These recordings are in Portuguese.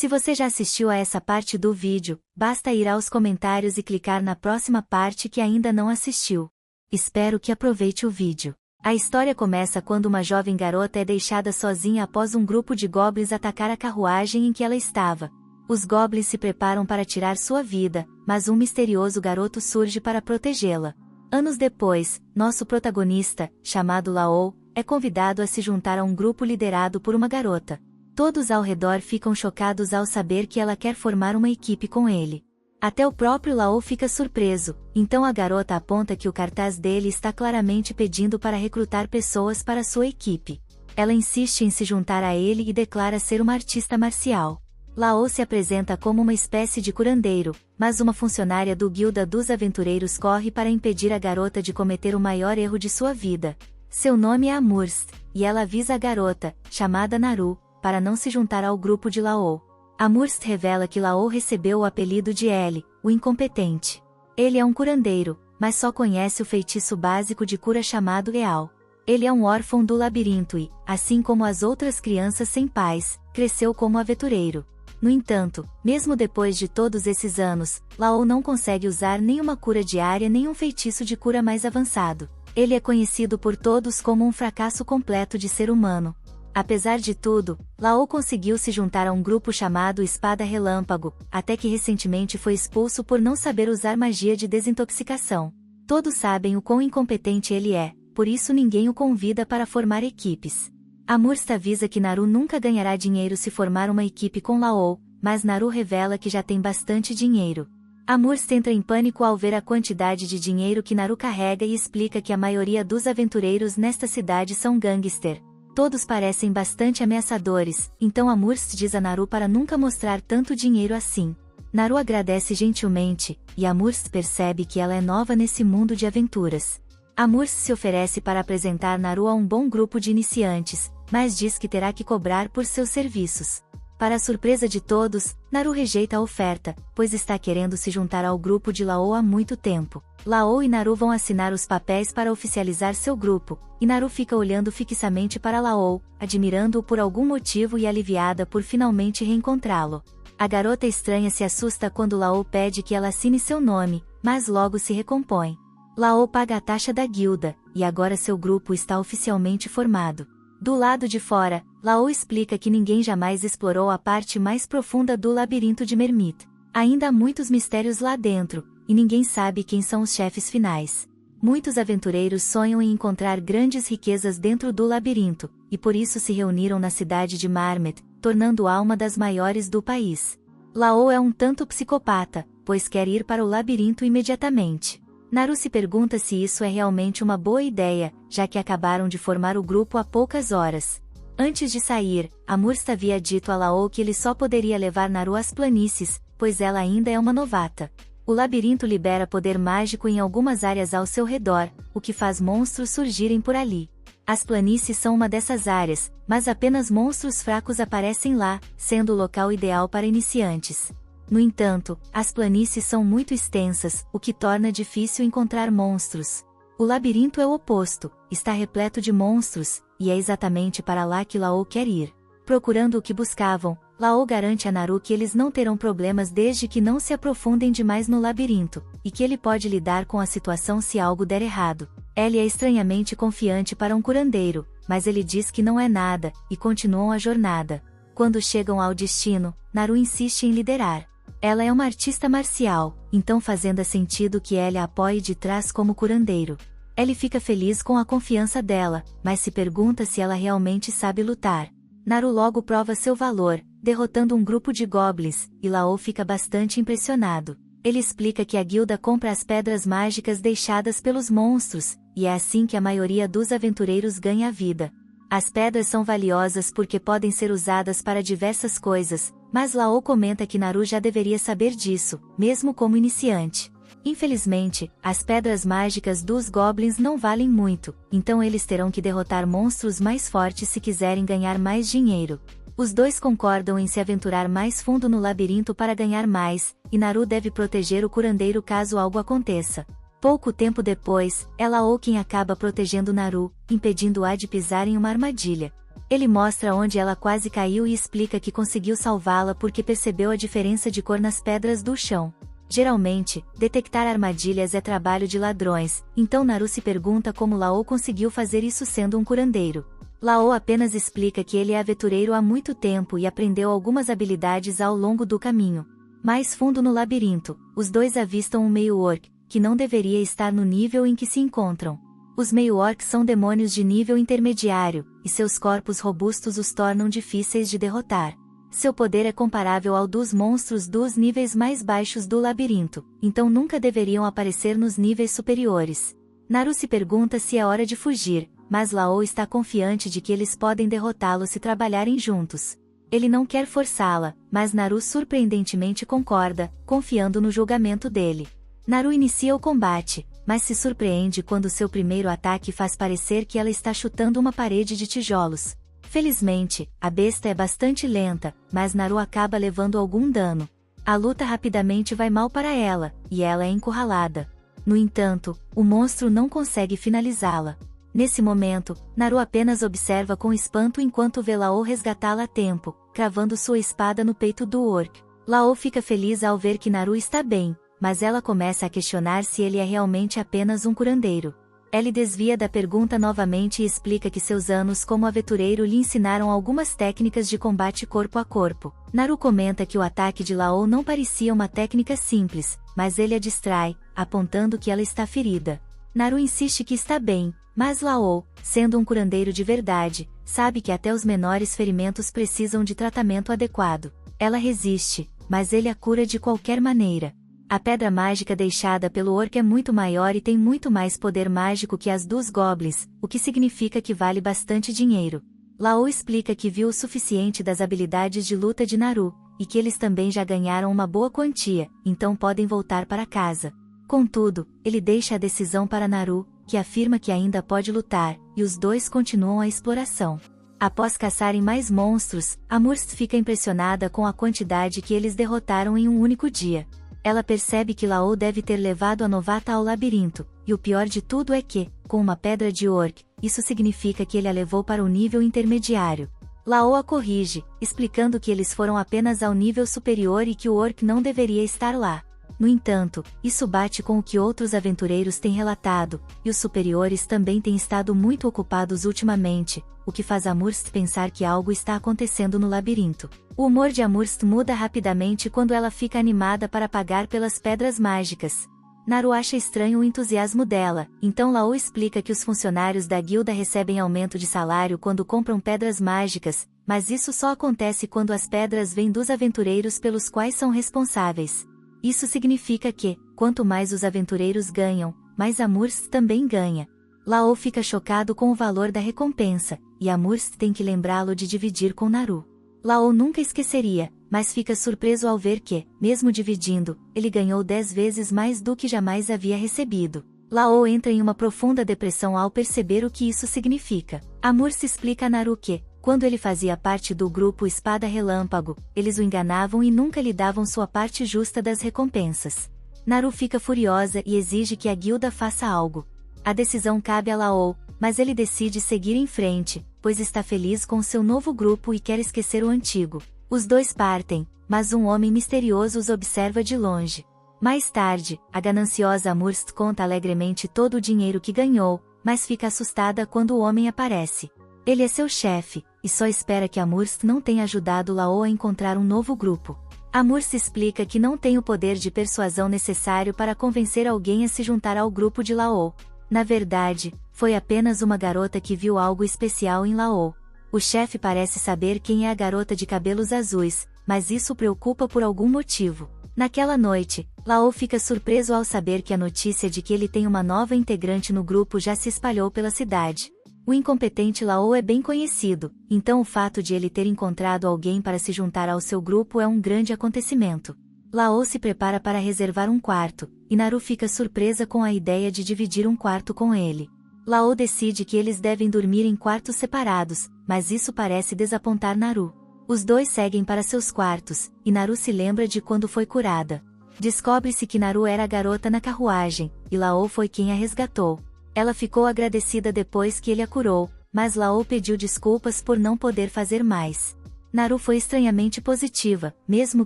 Se você já assistiu a essa parte do vídeo, basta ir aos comentários e clicar na próxima parte que ainda não assistiu. Espero que aproveite o vídeo. A história começa quando uma jovem garota é deixada sozinha após um grupo de goblins atacar a carruagem em que ela estava. Os goblins se preparam para tirar sua vida, mas um misterioso garoto surge para protegê-la. Anos depois, nosso protagonista, chamado Laou, é convidado a se juntar a um grupo liderado por uma garota. Todos ao redor ficam chocados ao saber que ela quer formar uma equipe com ele. Até o próprio Laou fica surpreso, então a garota aponta que o cartaz dele está claramente pedindo para recrutar pessoas para sua equipe. Ela insiste em se juntar a ele e declara ser uma artista marcial. Laou se apresenta como uma espécie de curandeiro, mas uma funcionária do Guilda dos Aventureiros corre para impedir a garota de cometer o maior erro de sua vida. Seu nome é Amurst, e ela avisa a garota, chamada Naru, para não se juntar ao grupo de Laou. Amurst revela que Laou recebeu o apelido de L, o incompetente. Ele é um curandeiro, mas só conhece o feitiço básico de cura chamado Real. Ele é um órfão do labirinto e, assim como as outras crianças sem pais, cresceu como aventureiro. No entanto, mesmo depois de todos esses anos, Laou não consegue usar nenhuma cura diária nem um feitiço de cura mais avançado. Ele é conhecido por todos como um fracasso completo de ser humano. Apesar de tudo, Laou conseguiu se juntar a um grupo chamado Espada Relâmpago, até que recentemente foi expulso por não saber usar magia de desintoxicação. Todos sabem o quão incompetente ele é, por isso ninguém o convida para formar equipes. Amurst avisa que Naru nunca ganhará dinheiro se formar uma equipe com Laou, mas Naru revela que já tem bastante dinheiro. Amurst entra em pânico ao ver a quantidade de dinheiro que Naru carrega e explica que a maioria dos aventureiros nesta cidade são gangster. Todos parecem bastante ameaçadores, então Amurst diz a Naru para nunca mostrar tanto dinheiro assim. Naru agradece gentilmente, e Amurst percebe que ela é nova nesse mundo de aventuras. Amurst se oferece para apresentar Naru a um bom grupo de iniciantes, mas diz que terá que cobrar por seus serviços. Para a surpresa de todos, Naru rejeita a oferta, pois está querendo se juntar ao grupo de Laou há muito tempo. Laou e Naru vão assinar os papéis para oficializar seu grupo, e Naru fica olhando fixamente para Laou, admirando-o por algum motivo e aliviada por finalmente reencontrá-lo. A garota estranha se assusta quando Laou pede que ela assine seu nome, mas logo se recompõe. Laou paga a taxa da guilda, e agora seu grupo está oficialmente formado. Do lado de fora, Laou explica que ninguém jamais explorou a parte mais profunda do labirinto de Mermit. Ainda há muitos mistérios lá dentro, e ninguém sabe quem são os chefes finais. Muitos aventureiros sonham em encontrar grandes riquezas dentro do labirinto, e por isso se reuniram na cidade de Marmet, tornando-a uma das maiores do país. Laou é um tanto psicopata, pois quer ir para o labirinto imediatamente. Naru se pergunta se isso é realmente uma boa ideia, já que acabaram de formar o grupo há poucas horas. Antes de sair, Amurst havia dito a Laou que ele só poderia levar Naru às planícies, pois ela ainda é uma novata. O labirinto libera poder mágico em algumas áreas ao seu redor, o que faz monstros surgirem por ali. As planícies são uma dessas áreas, mas apenas monstros fracos aparecem lá, sendo o local ideal para iniciantes. No entanto, as planícies são muito extensas, o que torna difícil encontrar monstros. O labirinto é o oposto, está repleto de monstros, e é exatamente para lá que Laou quer ir. Procurando o que buscavam, Laou garante a Naru que eles não terão problemas desde que não se aprofundem demais no labirinto, e que ele pode lidar com a situação se algo der errado. Ele é estranhamente confiante para um curandeiro, mas ele diz que não é nada, e continuam a jornada. Quando chegam ao destino, Naru insiste em liderar. Ela é uma artista marcial, então fazendo sentido que ele a apoie de trás como curandeiro. Ele fica feliz com a confiança dela, mas se pergunta se ela realmente sabe lutar. Naru logo prova seu valor, derrotando um grupo de goblins, e Laou fica bastante impressionado. Ele explica que a guilda compra as pedras mágicas deixadas pelos monstros, e é assim que a maioria dos aventureiros ganha a vida. As pedras são valiosas porque podem ser usadas para diversas coisas, mas Laou comenta que Naru já deveria saber disso, mesmo como iniciante. Infelizmente, as pedras mágicas dos goblins não valem muito, então eles terão que derrotar monstros mais fortes se quiserem ganhar mais dinheiro. Os dois concordam em se aventurar mais fundo no labirinto para ganhar mais, e Naru deve proteger o curandeiro caso algo aconteça. Pouco tempo depois, é Laou quem acaba protegendo Naru, impedindo-a de pisar em uma armadilha. Ele mostra onde ela quase caiu e explica que conseguiu salvá-la porque percebeu a diferença de cor nas pedras do chão. Geralmente, detectar armadilhas é trabalho de ladrões, então Naru se pergunta como Lao conseguiu fazer isso sendo um curandeiro. Lao apenas explica que ele é aventureiro há muito tempo e aprendeu algumas habilidades ao longo do caminho. Mais fundo no labirinto, os dois avistam um meio-orc, que não deveria estar no nível em que se encontram. Os meio-orcs são demônios de nível intermediário, e seus corpos robustos os tornam difíceis de derrotar. Seu poder é comparável ao dos monstros dos níveis mais baixos do labirinto, então nunca deveriam aparecer nos níveis superiores. Naru se pergunta se é hora de fugir, mas Lao está confiante de que eles podem derrotá-lo se trabalharem juntos. Ele não quer forçá-la, mas Naru surpreendentemente concorda, confiando no julgamento dele. Naru inicia o combate, mas se surpreende quando seu primeiro ataque faz parecer que ela está chutando uma parede de tijolos. Felizmente, a besta é bastante lenta, mas Naru acaba levando algum dano. A luta rapidamente vai mal para ela, e ela é encurralada. No entanto, o monstro não consegue finalizá-la. Nesse momento, Naru apenas observa com espanto enquanto vê Lao resgatá-la a tempo, cravando sua espada no peito do orc. Lao fica feliz ao ver que Naru está bem, mas ela começa a questionar se ele é realmente apenas um curandeiro. Ele desvia da pergunta novamente e explica que seus anos como aventureiro lhe ensinaram algumas técnicas de combate corpo a corpo. Naru comenta que o ataque de Lao não parecia uma técnica simples, mas ele a distrai, apontando que ela está ferida. Naru insiste que está bem, mas Lao, sendo um curandeiro de verdade, sabe que até os menores ferimentos precisam de tratamento adequado. Ela resiste, mas ele a cura de qualquer maneira. A pedra mágica deixada pelo orc é muito maior e tem muito mais poder mágico que as dos goblins, o que significa que vale bastante dinheiro. Lao explica que viu o suficiente das habilidades de luta de Naru, e que eles também já ganharam uma boa quantia, então podem voltar para casa. Contudo, ele deixa a decisão para Naru, que afirma que ainda pode lutar, e os dois continuam a exploração. Após caçarem mais monstros, Amurst fica impressionada com a quantidade que eles derrotaram em um único dia. Ela percebe que Lao deve ter levado a novata ao labirinto, e o pior de tudo é que, com uma pedra de orc, isso significa que ele a levou para o nível intermediário. Lao a corrige, explicando que eles foram apenas ao nível superior e que o orc não deveria estar lá. No entanto, isso bate com o que outros aventureiros têm relatado, e os superiores também têm estado muito ocupados ultimamente, o que faz Amurst pensar que algo está acontecendo no labirinto. O humor de Amurst muda rapidamente quando ela fica animada para pagar pelas pedras mágicas. Naru acha estranho o entusiasmo dela, então Lao explica que os funcionários da guilda recebem aumento de salário quando compram pedras mágicas, mas isso só acontece quando as pedras vêm dos aventureiros pelos quais são responsáveis. Isso significa que, quanto mais os aventureiros ganham, mais Amurst também ganha. Lao fica chocado com o valor da recompensa, e Amurst tem que lembrá-lo de dividir com Naru. Lao nunca esqueceria, mas fica surpreso ao ver que, mesmo dividindo, ele ganhou 10 vezes mais do que jamais havia recebido. Lao entra em uma profunda depressão ao perceber o que isso significa. Amurst explica a Naru que, quando ele fazia parte do grupo Espada Relâmpago, eles o enganavam e nunca lhe davam sua parte justa das recompensas. Naru fica furiosa e exige que a guilda faça algo. A decisão cabe a Lao, mas ele decide seguir em frente, pois está feliz com seu novo grupo e quer esquecer o antigo. Os dois partem, mas um homem misterioso os observa de longe. Mais tarde, a gananciosa Amurst conta alegremente todo o dinheiro que ganhou, mas fica assustada quando o homem aparece. Ele é seu chefe, e só espera que Amurst não tenha ajudado Lao a encontrar um novo grupo. Amurst explica que não tem o poder de persuasão necessário para convencer alguém a se juntar ao grupo de Lao. Na verdade, foi apenas uma garota que viu algo especial em Lao. O chefe parece saber quem é a garota de cabelos azuis, mas isso o preocupa por algum motivo. Naquela noite, Lao fica surpreso ao saber que a notícia de que ele tem uma nova integrante no grupo já se espalhou pela cidade. O incompetente Lao é bem conhecido, então o fato de ele ter encontrado alguém para se juntar ao seu grupo é um grande acontecimento. Lao se prepara para reservar um quarto, e Naru fica surpresa com a ideia de dividir um quarto com ele. Lao decide que eles devem dormir em quartos separados, mas isso parece desapontar Naru. Os dois seguem para seus quartos, e Naru se lembra de quando foi curada. Descobre-se que Naru era a garota na carruagem, e Lao foi quem a resgatou. Ela ficou agradecida depois que ele a curou, mas Lao pediu desculpas por não poder fazer mais. Naru foi estranhamente positiva, mesmo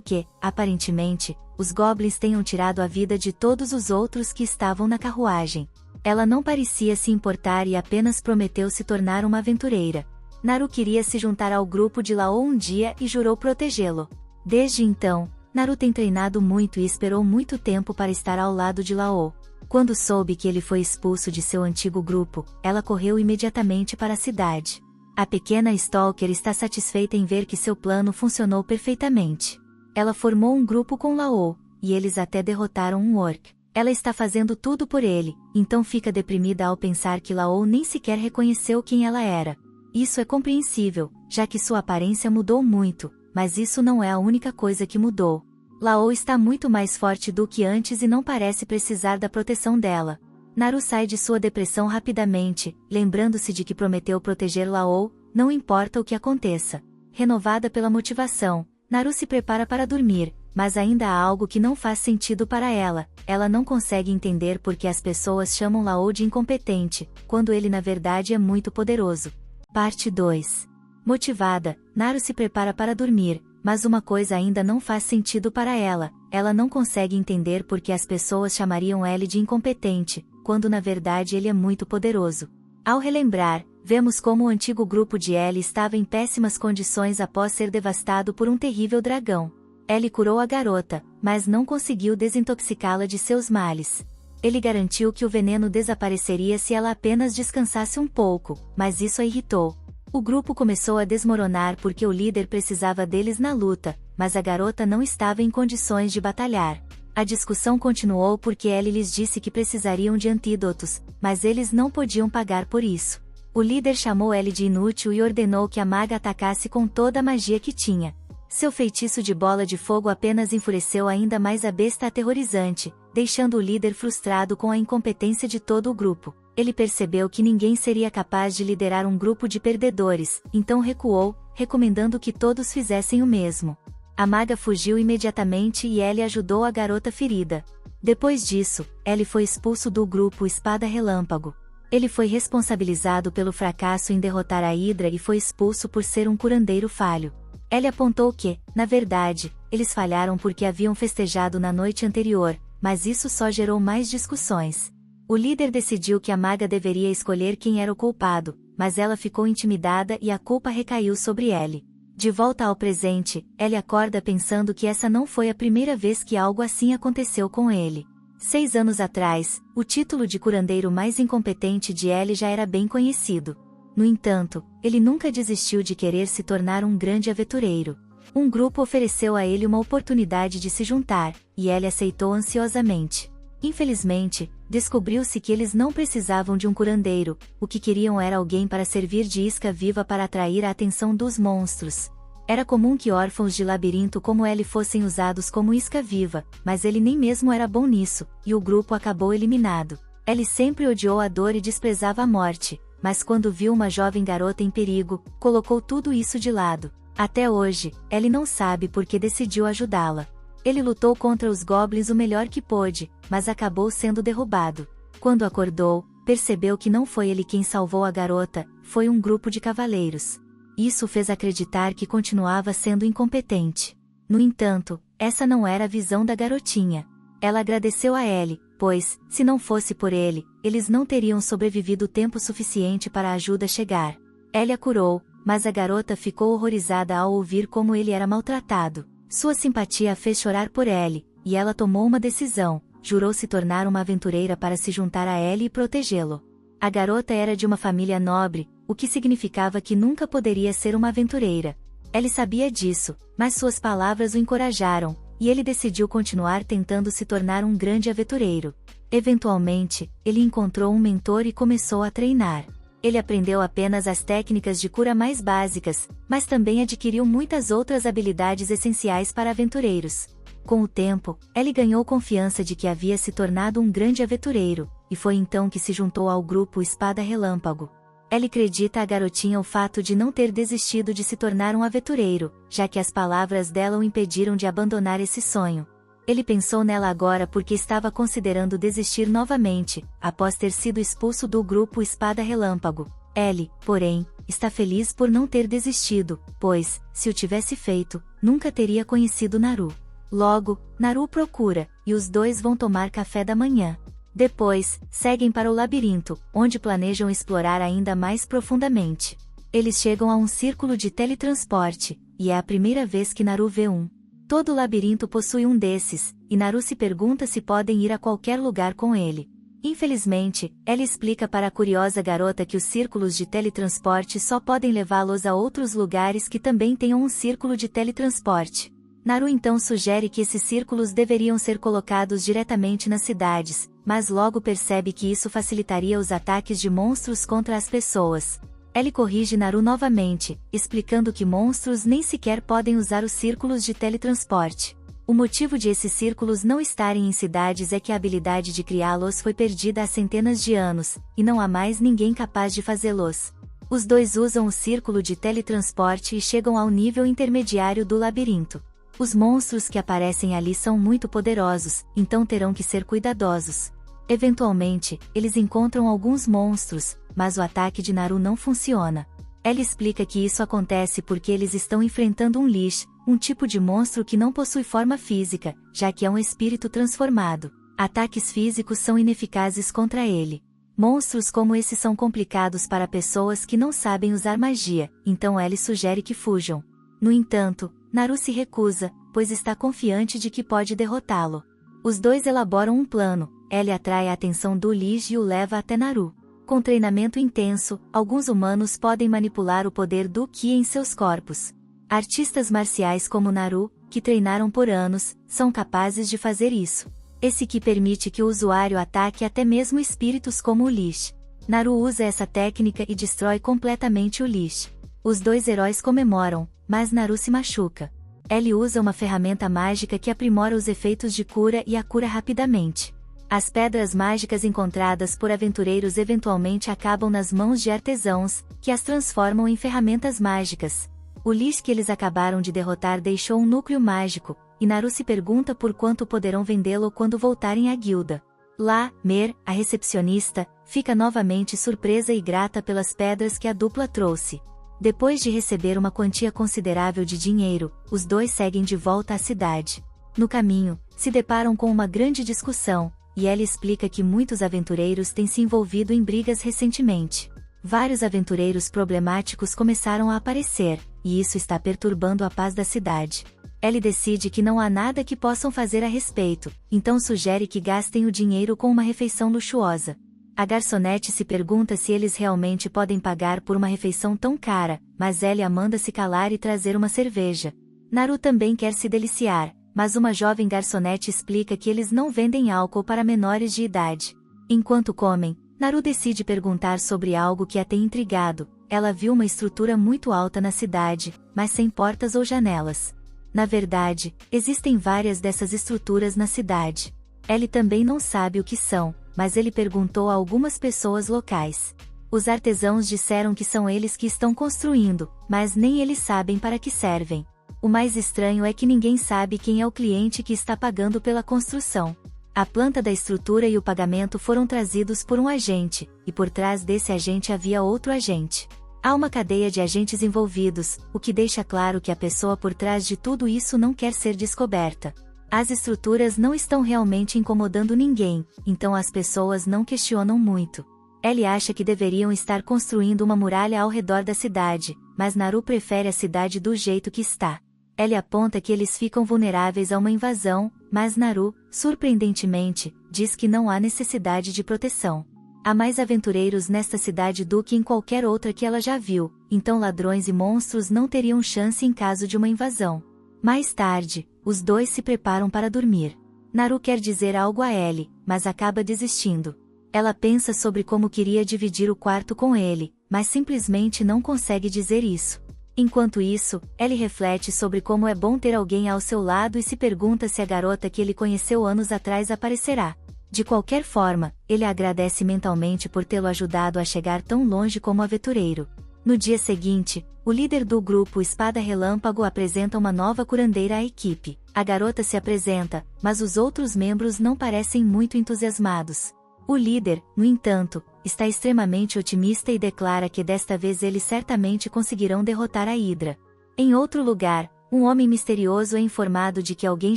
que, aparentemente, os goblins tenham tirado a vida de todos os outros que estavam na carruagem. Ela não parecia se importar e apenas prometeu se tornar uma aventureira. Naru queria se juntar ao grupo de Lao um dia e jurou protegê-lo. Desde então, Naru tem treinado muito e esperou muito tempo para estar ao lado de Lao. Quando soube que ele foi expulso de seu antigo grupo, ela correu imediatamente para a cidade. A pequena Stalker está satisfeita em ver que seu plano funcionou perfeitamente. Ela formou um grupo com Lao, e eles até derrotaram um orc. Ela está fazendo tudo por ele, então fica deprimida ao pensar que Lao nem sequer reconheceu quem ela era. Isso é compreensível, já que sua aparência mudou muito, mas isso não é a única coisa que mudou. Lao está muito mais forte do que antes e não parece precisar da proteção dela. Naru sai de sua depressão rapidamente, lembrando-se de que prometeu proteger Lao, não importa o que aconteça. Renovada pela motivação, Naru se prepara para dormir, mas ainda há algo que não faz sentido para ela. Ela não consegue entender por que as pessoas chamam Lao de incompetente, quando ele na verdade é muito poderoso. Parte 2. Motivada, Naru se prepara para dormir, mas uma coisa ainda não faz sentido para ela. Ela não consegue entender por que as pessoas chamariam ele de incompetente, quando na verdade ele é muito poderoso. Ao relembrar, vemos como o antigo grupo de Ellie estava em péssimas condições após ser devastado por um terrível dragão. Ellie curou a garota, mas não conseguiu desintoxicá-la de seus males. Ele garantiu que o veneno desapareceria se ela apenas descansasse um pouco, mas isso a irritou. O grupo começou a desmoronar porque o líder precisava deles na luta, mas a garota não estava em condições de batalhar. A discussão continuou porque Ellie lhes disse que precisariam de antídotos, mas eles não podiam pagar por isso. O líder chamou Ellie de inútil e ordenou que a maga atacasse com toda a magia que tinha. Seu feitiço de bola de fogo apenas enfureceu ainda mais a besta aterrorizante, deixando o líder frustrado com a incompetência de todo o grupo. Ele percebeu que ninguém seria capaz de liderar um grupo de perdedores, então recuou, recomendando que todos fizessem o mesmo. A maga fugiu imediatamente e Ellie ajudou a garota ferida. Depois disso, Ellie foi expulso do grupo Espada Relâmpago. Ele foi responsabilizado pelo fracasso em derrotar a Hidra e foi expulso por ser um curandeiro falho. Ellie apontou que, na verdade, eles falharam porque haviam festejado na noite anterior, mas isso só gerou mais discussões. O líder decidiu que a maga deveria escolher quem era o culpado, mas ela ficou intimidada e a culpa recaiu sobre Ellie. De volta ao presente, Ellie acorda pensando que essa não foi a primeira vez que algo assim aconteceu com ele. 6 anos atrás, o título de curandeiro mais incompetente de Ellie já era bem conhecido. No entanto, ele nunca desistiu de querer se tornar um grande aventureiro. Um grupo ofereceu a ele uma oportunidade de se juntar, e Ellie aceitou ansiosamente. Infelizmente, descobriu-se que eles não precisavam de um curandeiro, o que queriam era alguém para servir de isca viva para atrair a atenção dos monstros. Era comum que órfãos de labirinto como Ellie fossem usados como isca viva, mas ele nem mesmo era bom nisso, e o grupo acabou eliminado. Ellie sempre odiou a dor e desprezava a morte, mas quando viu uma jovem garota em perigo, colocou tudo isso de lado. Até hoje, Ellie não sabe por que decidiu ajudá-la. Ele lutou contra os goblins o melhor que pôde, mas acabou sendo derrubado. Quando acordou, percebeu que não foi ele quem salvou a garota, foi um grupo de cavaleiros. Isso o fez acreditar que continuava sendo incompetente. No entanto, essa não era a visão da garotinha. Ela agradeceu a Ellie, pois, se não fosse por ele, eles não teriam sobrevivido tempo suficiente para a ajuda chegar. Ellie a curou, mas a garota ficou horrorizada ao ouvir como ele era maltratado. Sua simpatia a fez chorar por Ellie, e ela tomou uma decisão, jurou se tornar uma aventureira para se juntar a Ellie e protegê-lo. A garota era de uma família nobre, o que significava que nunca poderia ser uma aventureira. Ellie sabia disso, mas suas palavras o encorajaram, e ele decidiu continuar tentando se tornar um grande aventureiro. Eventualmente, ele encontrou um mentor e começou a treinar. Ele aprendeu apenas as técnicas de cura mais básicas, mas também adquiriu muitas outras habilidades essenciais para aventureiros. Com o tempo, Ellie ganhou confiança de que havia se tornado um grande aventureiro, e foi então que se juntou ao grupo Espada Relâmpago. Ellie acredita a garotinha o fato de não ter desistido de se tornar um aventureiro, já que as palavras dela o impediram de abandonar esse sonho. Ele pensou nela agora porque estava considerando desistir novamente, após ter sido expulso do grupo Espada Relâmpago. Ellie, porém, está feliz por não ter desistido, pois, se o tivesse feito, nunca teria conhecido Naru. Logo, Naru o procura, e os dois vão tomar café da manhã. Depois, seguem para o labirinto, onde planejam explorar ainda mais profundamente. Eles chegam a um círculo de teletransporte, e é a primeira vez que Naru vê um. Todo o labirinto possui um desses, e Naru se pergunta se podem ir a qualquer lugar com ele. Infelizmente, ela explica para a curiosa garota que os círculos de teletransporte só podem levá-los a outros lugares que também tenham um círculo de teletransporte. Naru então sugere que esses círculos deveriam ser colocados diretamente nas cidades, mas logo percebe que isso facilitaria os ataques de monstros contra as pessoas. Ellie corrige Naru novamente, explicando que monstros nem sequer podem usar os círculos de teletransporte. O motivo de esses círculos não estarem em cidades é que a habilidade de criá-los foi perdida há centenas de anos, e não há mais ninguém capaz de fazê-los. Os dois usam o círculo de teletransporte e chegam ao nível intermediário do labirinto. Os monstros que aparecem ali são muito poderosos, então terão que ser cuidadosos. Eventualmente, eles encontram alguns monstros, mas o ataque de Naru não funciona. Ela explica que isso acontece porque eles estão enfrentando um Lich, um tipo de monstro que não possui forma física, já que é um espírito transformado. Ataques físicos são ineficazes contra ele. Monstros como esses são complicados para pessoas que não sabem usar magia, então Ellie sugere que fujam. No entanto, Naru se recusa, pois está confiante de que pode derrotá-lo. Os dois elaboram um plano. Ellie atrai a atenção do Lich e o leva até Naru. Com treinamento intenso, alguns humanos podem manipular o poder do Ki em seus corpos. Artistas marciais como Naru, que treinaram por anos, são capazes de fazer isso. Esse Ki permite que o usuário ataque até mesmo espíritos como o Lich. Naru usa essa técnica e destrói completamente o Lich. Os dois heróis comemoram, mas Naru se machuca. Ellie usa uma ferramenta mágica que aprimora os efeitos de cura e a cura rapidamente. As pedras mágicas encontradas por aventureiros eventualmente acabam nas mãos de artesãos, que as transformam em ferramentas mágicas. O Lich que eles acabaram de derrotar deixou um núcleo mágico, e Naru se pergunta por quanto poderão vendê-lo quando voltarem à guilda. Lá, Mer, a recepcionista, fica novamente surpresa e grata pelas pedras que a dupla trouxe. Depois de receber uma quantia considerável de dinheiro, os dois seguem de volta à cidade. No caminho, se deparam com uma grande discussão, e Ellie explica que muitos aventureiros têm se envolvido em brigas recentemente. Vários aventureiros problemáticos começaram a aparecer, e isso está perturbando a paz da cidade. Ellie decide que não há nada que possam fazer a respeito, então sugere que gastem o dinheiro com uma refeição luxuosa. A garçonete se pergunta se eles realmente podem pagar por uma refeição tão cara, mas Ellie a manda se calar e trazer uma cerveja. Naru também quer se deliciar, mas uma jovem garçonete explica que eles não vendem álcool para menores de idade. Enquanto comem, Naru decide perguntar sobre algo que a tem intrigado. Ela viu uma estrutura muito alta na cidade, mas sem portas ou janelas. Na verdade, existem várias dessas estruturas na cidade. Ellie também não sabe o que são, mas ele perguntou a algumas pessoas locais. Os artesãos disseram que são eles que estão construindo, mas nem eles sabem para que servem. O mais estranho é que ninguém sabe quem é o cliente que está pagando pela construção. A planta da estrutura e o pagamento foram trazidos por um agente, e por trás desse agente havia outro agente. Há uma cadeia de agentes envolvidos, o que deixa claro que a pessoa por trás de tudo isso não quer ser descoberta. As estruturas não estão realmente incomodando ninguém, então as pessoas não questionam muito. Ellie acha que deveriam estar construindo uma muralha ao redor da cidade, mas Naru prefere a cidade do jeito que está. Ellie aponta que eles ficam vulneráveis a uma invasão, mas Naru, surpreendentemente, diz que não há necessidade de proteção. Há mais aventureiros nesta cidade do que em qualquer outra que ela já viu, então ladrões e monstros não teriam chance em caso de uma invasão. Mais tarde, os dois se preparam para dormir. Naru quer dizer algo a Ellie, mas acaba desistindo. Ela pensa sobre como queria dividir o quarto com ele, mas simplesmente não consegue dizer isso. Enquanto isso, Ellie reflete sobre como é bom ter alguém ao seu lado e se pergunta se a garota que ele conheceu anos atrás aparecerá. De qualquer forma, ele agradece mentalmente por tê-lo ajudado a chegar tão longe como aventureiro. No dia seguinte, o líder do grupo Espada Relâmpago apresenta uma nova curandeira à equipe. A garota se apresenta, mas os outros membros não parecem muito entusiasmados. O líder, no entanto, está extremamente otimista e declara que desta vez eles certamente conseguirão derrotar a Hydra. Em outro lugar, um homem misterioso é informado de que alguém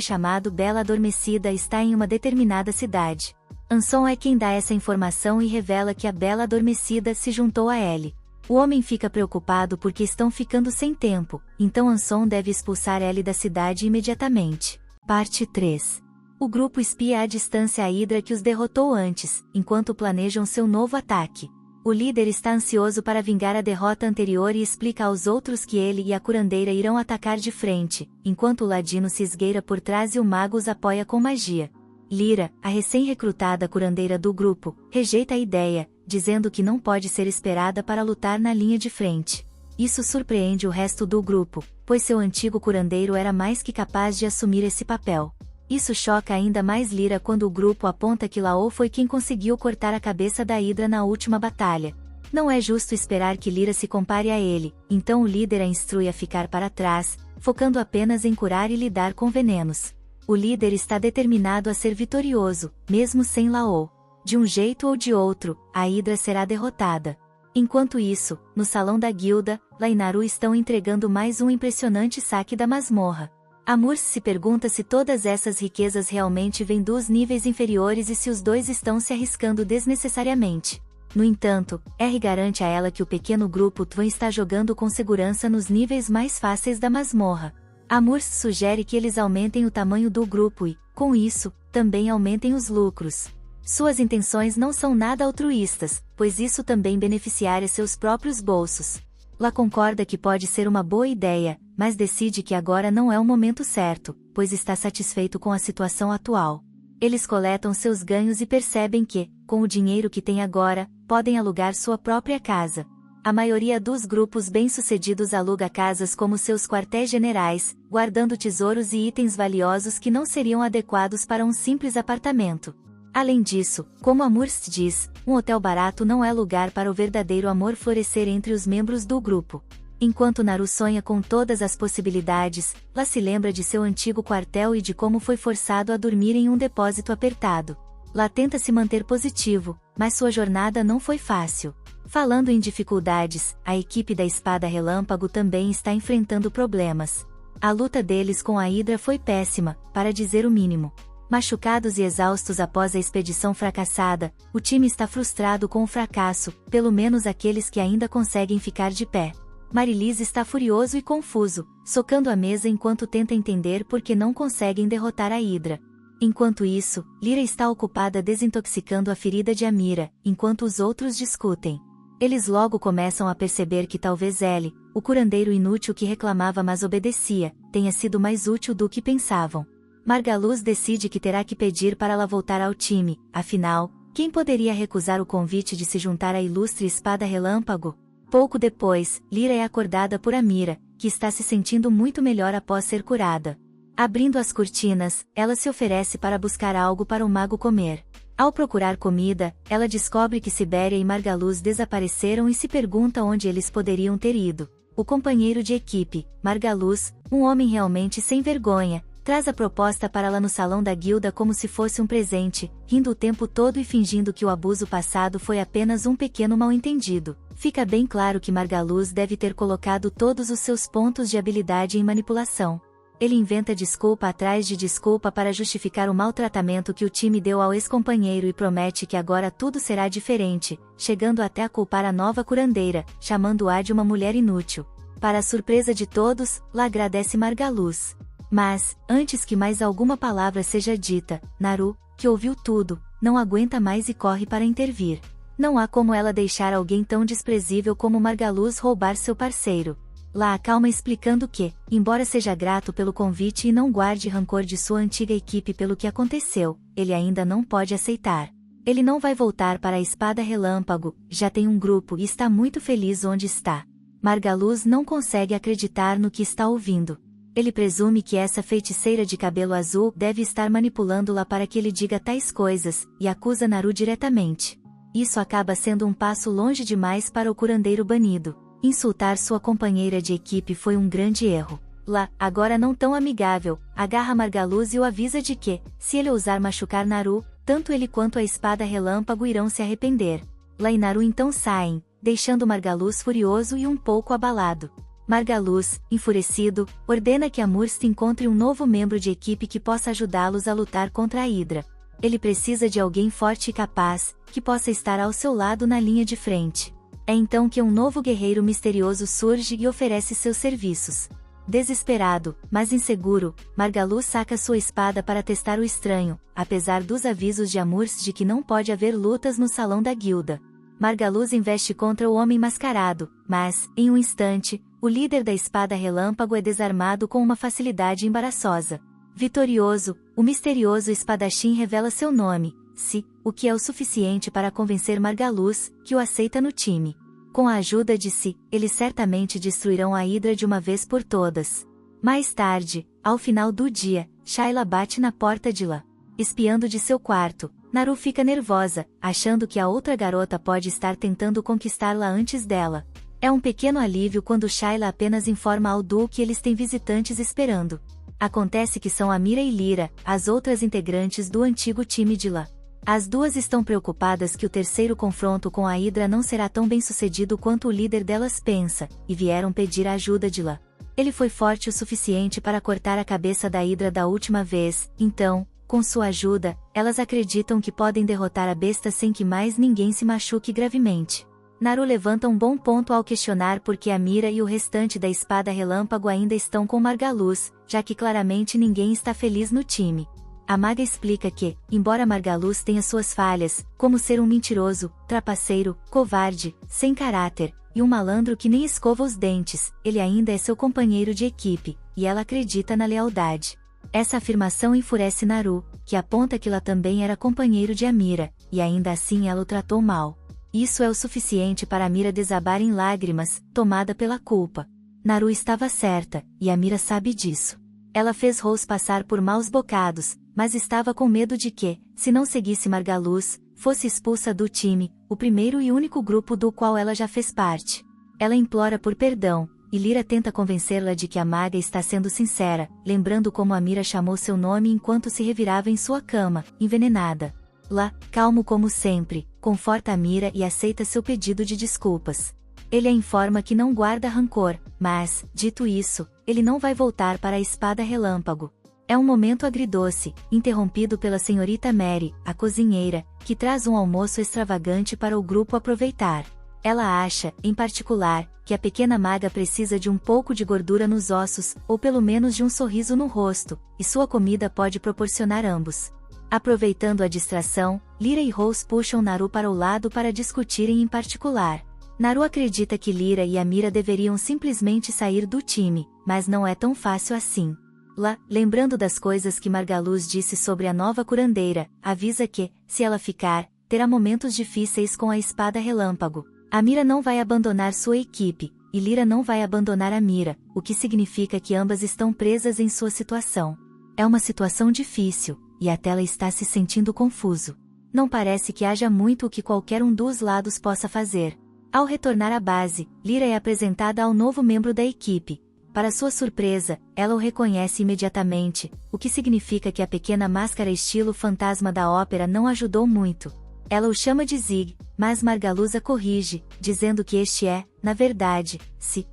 chamado Bela Adormecida está em uma determinada cidade. Anson é quem dá essa informação e revela que a Bela Adormecida se juntou a Ellie. O homem fica preocupado porque estão ficando sem tempo, então Anson deve expulsar Ellie da cidade imediatamente. Parte 3. O grupo espia à distância a Hydra que os derrotou antes, enquanto planejam seu novo ataque. O líder está ansioso para vingar a derrota anterior e explica aos outros que ele e a curandeira irão atacar de frente, enquanto o ladino se esgueira por trás e o mago os apoia com magia. Lyra, a recém-recrutada curandeira do grupo, rejeita a ideia, dizendo que não pode ser esperada para lutar na linha de frente. Isso surpreende o resto do grupo, pois seu antigo curandeiro era mais que capaz de assumir esse papel. Isso choca ainda mais Lyra quando o grupo aponta que Laô foi quem conseguiu cortar a cabeça da Hydra na última batalha. Não é justo esperar que Lyra se compare a ele, então o líder a instrui a ficar para trás, focando apenas em curar e lidar com venenos. O líder está determinado a ser vitorioso, mesmo sem Laô. De um jeito ou de outro, a Hydra será derrotada. Enquanto isso, no salão da guilda, La e Naru estão entregando mais um impressionante saque da masmorra. Amurs se pergunta se todas essas riquezas realmente vêm dos níveis inferiores e se os dois estão se arriscando desnecessariamente. No entanto, R garante a ela que o pequeno grupo Twan está jogando com segurança nos níveis mais fáceis da masmorra. Amurs sugere que eles aumentem o tamanho do grupo e, com isso, também aumentem os lucros. Suas intenções não são nada altruístas, pois isso também beneficiaria seus próprios bolsos. La concorda que pode ser uma boa ideia, mas decide que agora não é o momento certo, pois está satisfeito com a situação atual. Eles coletam seus ganhos e percebem que, com o dinheiro que têm agora, podem alugar sua própria casa. A maioria dos grupos bem-sucedidos aluga casas como seus quartéis generais, guardando tesouros e itens valiosos que não seriam adequados para um simples apartamento. Além disso, como Amurs diz, um hotel barato não é lugar para o verdadeiro amor florescer entre os membros do grupo. Enquanto Naru sonha com todas as possibilidades, La se lembra de seu antigo quartel e de como foi forçado a dormir em um depósito apertado. La tenta se manter positivo, mas sua jornada não foi fácil. Falando em dificuldades, a equipe da Espada Relâmpago também está enfrentando problemas. A luta deles com a Hydra foi péssima, para dizer o mínimo. Machucados e exaustos após a expedição fracassada, o time está frustrado com o fracasso, pelo menos aqueles que ainda conseguem ficar de pé. Marilis está furioso e confuso, socando a mesa enquanto tenta entender por que não conseguem derrotar a Hydra. Enquanto isso, Lyra está ocupada desintoxicando a ferida de Amira, enquanto os outros discutem. Eles logo começam a perceber que talvez Ellie, o curandeiro inútil que reclamava mas obedecia, tenha sido mais útil do que pensavam. Margaluz decide que terá que pedir para ela voltar ao time, afinal, quem poderia recusar o convite de se juntar à ilustre Espada Relâmpago? Pouco depois, Lyra é acordada por Amira, que está se sentindo muito melhor após ser curada. Abrindo as cortinas, ela se oferece para buscar algo para o mago comer. Ao procurar comida, ela descobre que Sibéria e Margaluz desapareceram e se pergunta onde eles poderiam ter ido. O companheiro de equipe, Margaluz, um homem realmente sem vergonha, traz a proposta para ela no salão da guilda como se fosse um presente, rindo o tempo todo e fingindo que o abuso passado foi apenas um pequeno mal-entendido. Fica bem claro que Margaluz deve ter colocado todos os seus pontos de habilidade em manipulação. Ele inventa desculpa atrás de desculpa para justificar o maltratamento que o time deu ao ex-companheiro e promete que agora tudo será diferente, chegando até a culpar a nova curandeira, chamando-a de uma mulher inútil. Para a surpresa de todos, La agradece Margaluz. Mas, antes que mais alguma palavra seja dita, Naru, que ouviu tudo, não aguenta mais e corre para intervir. Não há como ela deixar alguém tão desprezível como Margaluz roubar seu parceiro. La acalma explicando que, embora seja grato pelo convite e não guarde rancor de sua antiga equipe pelo que aconteceu, ele ainda não pode aceitar. Ele não vai voltar para a Espada Relâmpago, já tem um grupo e está muito feliz onde está. Margaluz não consegue acreditar no que está ouvindo. Ele presume que essa feiticeira de cabelo azul deve estar manipulando-la para que ele diga tais coisas, e acusa Naru diretamente. Isso acaba sendo um passo longe demais para o curandeiro banido. Insultar sua companheira de equipe foi um grande erro. La, agora não tão amigável, agarra Margaluz e o avisa de que, se ele ousar machucar Naru, tanto ele quanto a Espada Relâmpago irão se arrepender. Lá e Naru então saem, deixando Margaluz furioso e um pouco abalado. Margaluz, enfurecido, ordena que Amurst encontre um novo membro de equipe que possa ajudá-los a lutar contra a Hidra. Ele precisa de alguém forte e capaz, que possa estar ao seu lado na linha de frente. É então que um novo guerreiro misterioso surge e oferece seus serviços. Desesperado, mas inseguro, Margaluz saca sua espada para testar o estranho, apesar dos avisos de Amurst de que não pode haver lutas no salão da guilda. Margaluz investe contra o homem mascarado, mas, em um instante, o líder da espada relâmpago é desarmado com uma facilidade embaraçosa. Vitorioso, o misterioso espadachim revela seu nome, Si, o que é o suficiente para convencer Margaluz, que o aceita no time. Com a ajuda de Si, eles certamente destruirão a Hidra de uma vez por todas. Mais tarde, ao final do dia, Shayla bate na porta de Lá. Espiando de seu quarto, Naru fica nervosa, achando que a outra garota pode estar tentando conquistá-la antes dela. É um pequeno alívio quando Shayla apenas informa ao duo que eles têm visitantes esperando. Acontece que são Amira e Lyra, as outras integrantes do antigo time de Lá. As duas estão preocupadas que o terceiro confronto com a Hidra não será tão bem sucedido quanto o líder delas pensa, e vieram pedir a ajuda de Lá. Ele foi forte o suficiente para cortar a cabeça da Hidra da última vez, então, com sua ajuda, elas acreditam que podem derrotar a besta sem que mais ninguém se machuque gravemente. Naru levanta um bom ponto ao questionar por que Amira e o restante da espada relâmpago ainda estão com Margaluz, já que claramente ninguém está feliz no time. A maga explica que, embora Margaluz tenha suas falhas, como ser um mentiroso, trapaceiro, covarde, sem caráter, e um malandro que nem escova os dentes, ele ainda é seu companheiro de equipe, e ela acredita na lealdade. Essa afirmação enfurece Naru, que aponta que Lá também era companheiro de Amira, e ainda assim ela o tratou mal. Isso é o suficiente para Amira desabar em lágrimas, tomada pela culpa. Naru estava certa, e Amira sabe disso. Ela fez Rose passar por maus bocados, mas estava com medo de que, se não seguisse Margaluz, fosse expulsa do time, o primeiro e único grupo do qual ela já fez parte. Ela implora por perdão, e Lyra tenta convencê-la de que a maga está sendo sincera, lembrando como Amira chamou seu nome enquanto se revirava em sua cama, envenenada. Lá, calmo como sempre, conforta Amira e aceita seu pedido de desculpas. Ele a informa que não guarda rancor, mas, dito isso, ele não vai voltar para a espada relâmpago. É um momento agridoce, interrompido pela senhorita Mary, a cozinheira, que traz um almoço extravagante para o grupo aproveitar. Ela acha, em particular, que a pequena maga precisa de um pouco de gordura nos ossos, ou pelo menos de um sorriso no rosto, e sua comida pode proporcionar ambos. Aproveitando a distração, Lyra e Rose puxam Naru para o lado para discutirem em particular. Naru acredita que Lyra e Amira deveriam simplesmente sair do time, mas não é tão fácil assim. Lá, lembrando das coisas que Margaluz disse sobre a nova curandeira, avisa que, se ela ficar, terá momentos difíceis com a espada relâmpago. Amira não vai abandonar sua equipe, e Lyra não vai abandonar Amira, o que significa que ambas estão presas em sua situação. É uma situação difícil, e até ela está se sentindo confuso. Não parece que haja muito o que qualquer um dos lados possa fazer. Ao retornar à base, Lyra é apresentada ao novo membro da equipe. Para sua surpresa, ela o reconhece imediatamente, o que significa que a pequena máscara estilo fantasma da ópera não ajudou muito. Ela o chama de Zig, mas Margaluz a corrige, dizendo que este é, na verdade,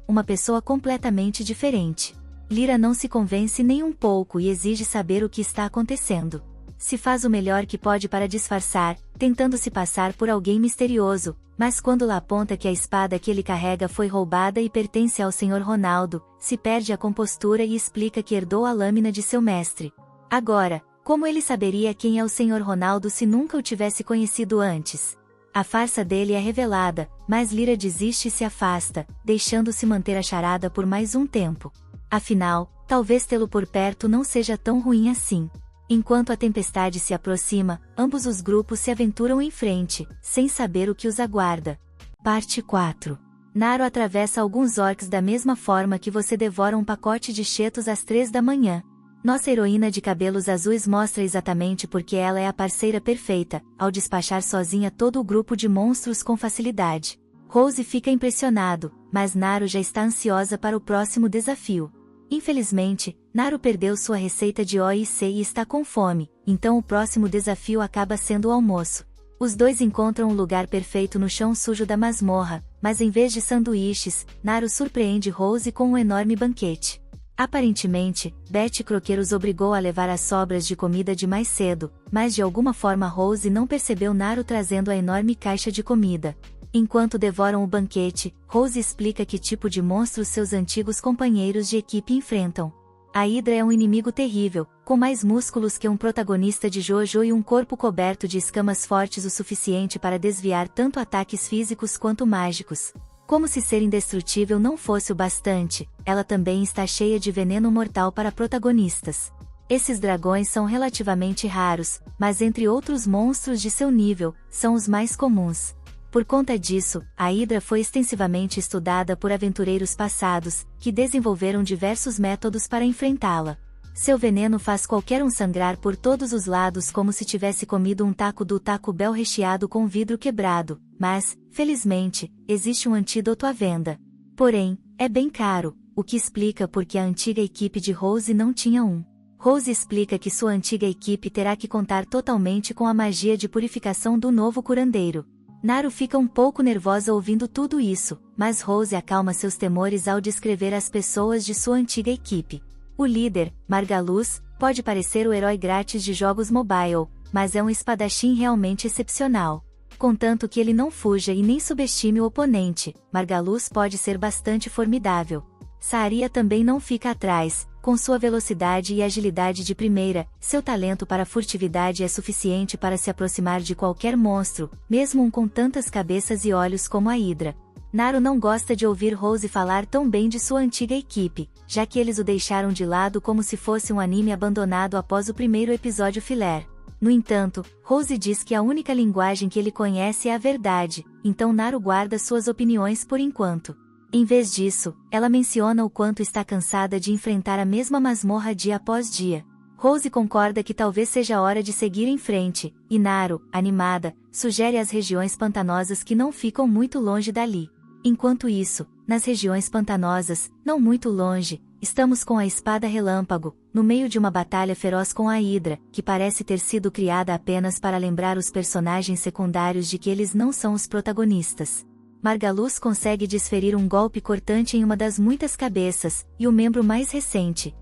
uma pessoa completamente diferente. Lyra não se convence nem um pouco e exige saber o que está acontecendo. Se faz o melhor que pode para disfarçar, tentando se passar por alguém misterioso, mas quando Lá aponta que a espada que ele carrega foi roubada e pertence ao Sr. Ronaldo, se perde a compostura e explica que herdou a lâmina de seu mestre. Agora, como ele saberia quem é o Sr. Ronaldo se nunca o tivesse conhecido antes? A farsa dele é revelada, mas Lyra desiste e se afasta, deixando-se manter a charada por mais um tempo. Afinal, talvez tê-lo por perto não seja tão ruim assim. Enquanto a tempestade se aproxima, ambos os grupos se aventuram em frente, sem saber o que os aguarda. Parte 4. Naru atravessa alguns orcs da mesma forma que você devora um pacote de cheetos às 3 da manhã. Nossa heroína de cabelos azuis mostra exatamente porque ela é a parceira perfeita, ao despachar sozinha todo o grupo de monstros com facilidade. Rose fica impressionado, mas Naru já está ansiosa para o próximo desafio. Infelizmente, Naru perdeu sua receita de OIC e está com fome, então o próximo desafio acaba sendo o almoço. Os dois encontram um lugar perfeito no chão sujo da masmorra, mas em vez de sanduíches, Naru surpreende Rose com um enorme banquete. Aparentemente, Betty Crocker os obrigou a levar as sobras de comida de mais cedo, mas de alguma forma Rose não percebeu Naru trazendo a enorme caixa de comida. Enquanto devoram o banquete, Rose explica que tipo de monstros seus antigos companheiros de equipe enfrentam. A Hydra é um inimigo terrível, com mais músculos que um protagonista de JoJo e um corpo coberto de escamas fortes o suficiente para desviar tanto ataques físicos quanto mágicos. Como se ser indestrutível não fosse o bastante, ela também está cheia de veneno mortal para protagonistas. Esses dragões são relativamente raros, mas entre outros monstros de seu nível, são os mais comuns. Por conta disso, a Hydra foi extensivamente estudada por aventureiros passados, que desenvolveram diversos métodos para enfrentá-la. Seu veneno faz qualquer um sangrar por todos os lados como se tivesse comido um taco do Taco Bell recheado com vidro quebrado, mas, felizmente, existe um antídoto à venda. Porém, é bem caro, o que explica por que a antiga equipe de Rose não tinha um. Rose explica que sua antiga equipe terá que contar totalmente com a magia de purificação do novo curandeiro. Naru fica um pouco nervosa ouvindo tudo isso, mas Rose acalma seus temores ao descrever as pessoas de sua antiga equipe. O líder, Margaluz, pode parecer o herói grátis de jogos mobile, mas é um espadachim realmente excepcional. Contanto que ele não fuja e nem subestime o oponente, Margaluz pode ser bastante formidável. Saria também não fica atrás, com sua velocidade e agilidade de primeira, seu talento para furtividade é suficiente para se aproximar de qualquer monstro, mesmo um com tantas cabeças e olhos como a Hydra. Naru não gosta de ouvir Rose falar tão bem de sua antiga equipe, já que eles o deixaram de lado como se fosse um anime abandonado após o primeiro episódio filler. No entanto, Rose diz que a única linguagem que ele conhece é a verdade, então Naru guarda suas opiniões por enquanto. Em vez disso, ela menciona o quanto está cansada de enfrentar a mesma masmorra dia após dia. Rose concorda que talvez seja hora de seguir em frente, e Naru, animada, sugere as regiões pantanosas que não ficam muito longe dali. Enquanto isso, nas regiões pantanosas, não muito longe, estamos com a Espada Relâmpago, no meio de uma batalha feroz com a Hydra, que parece ter sido criada apenas para lembrar os personagens secundários de que eles não são os protagonistas. Margaluz consegue desferir um golpe cortante em uma das muitas cabeças, e o membro mais recente,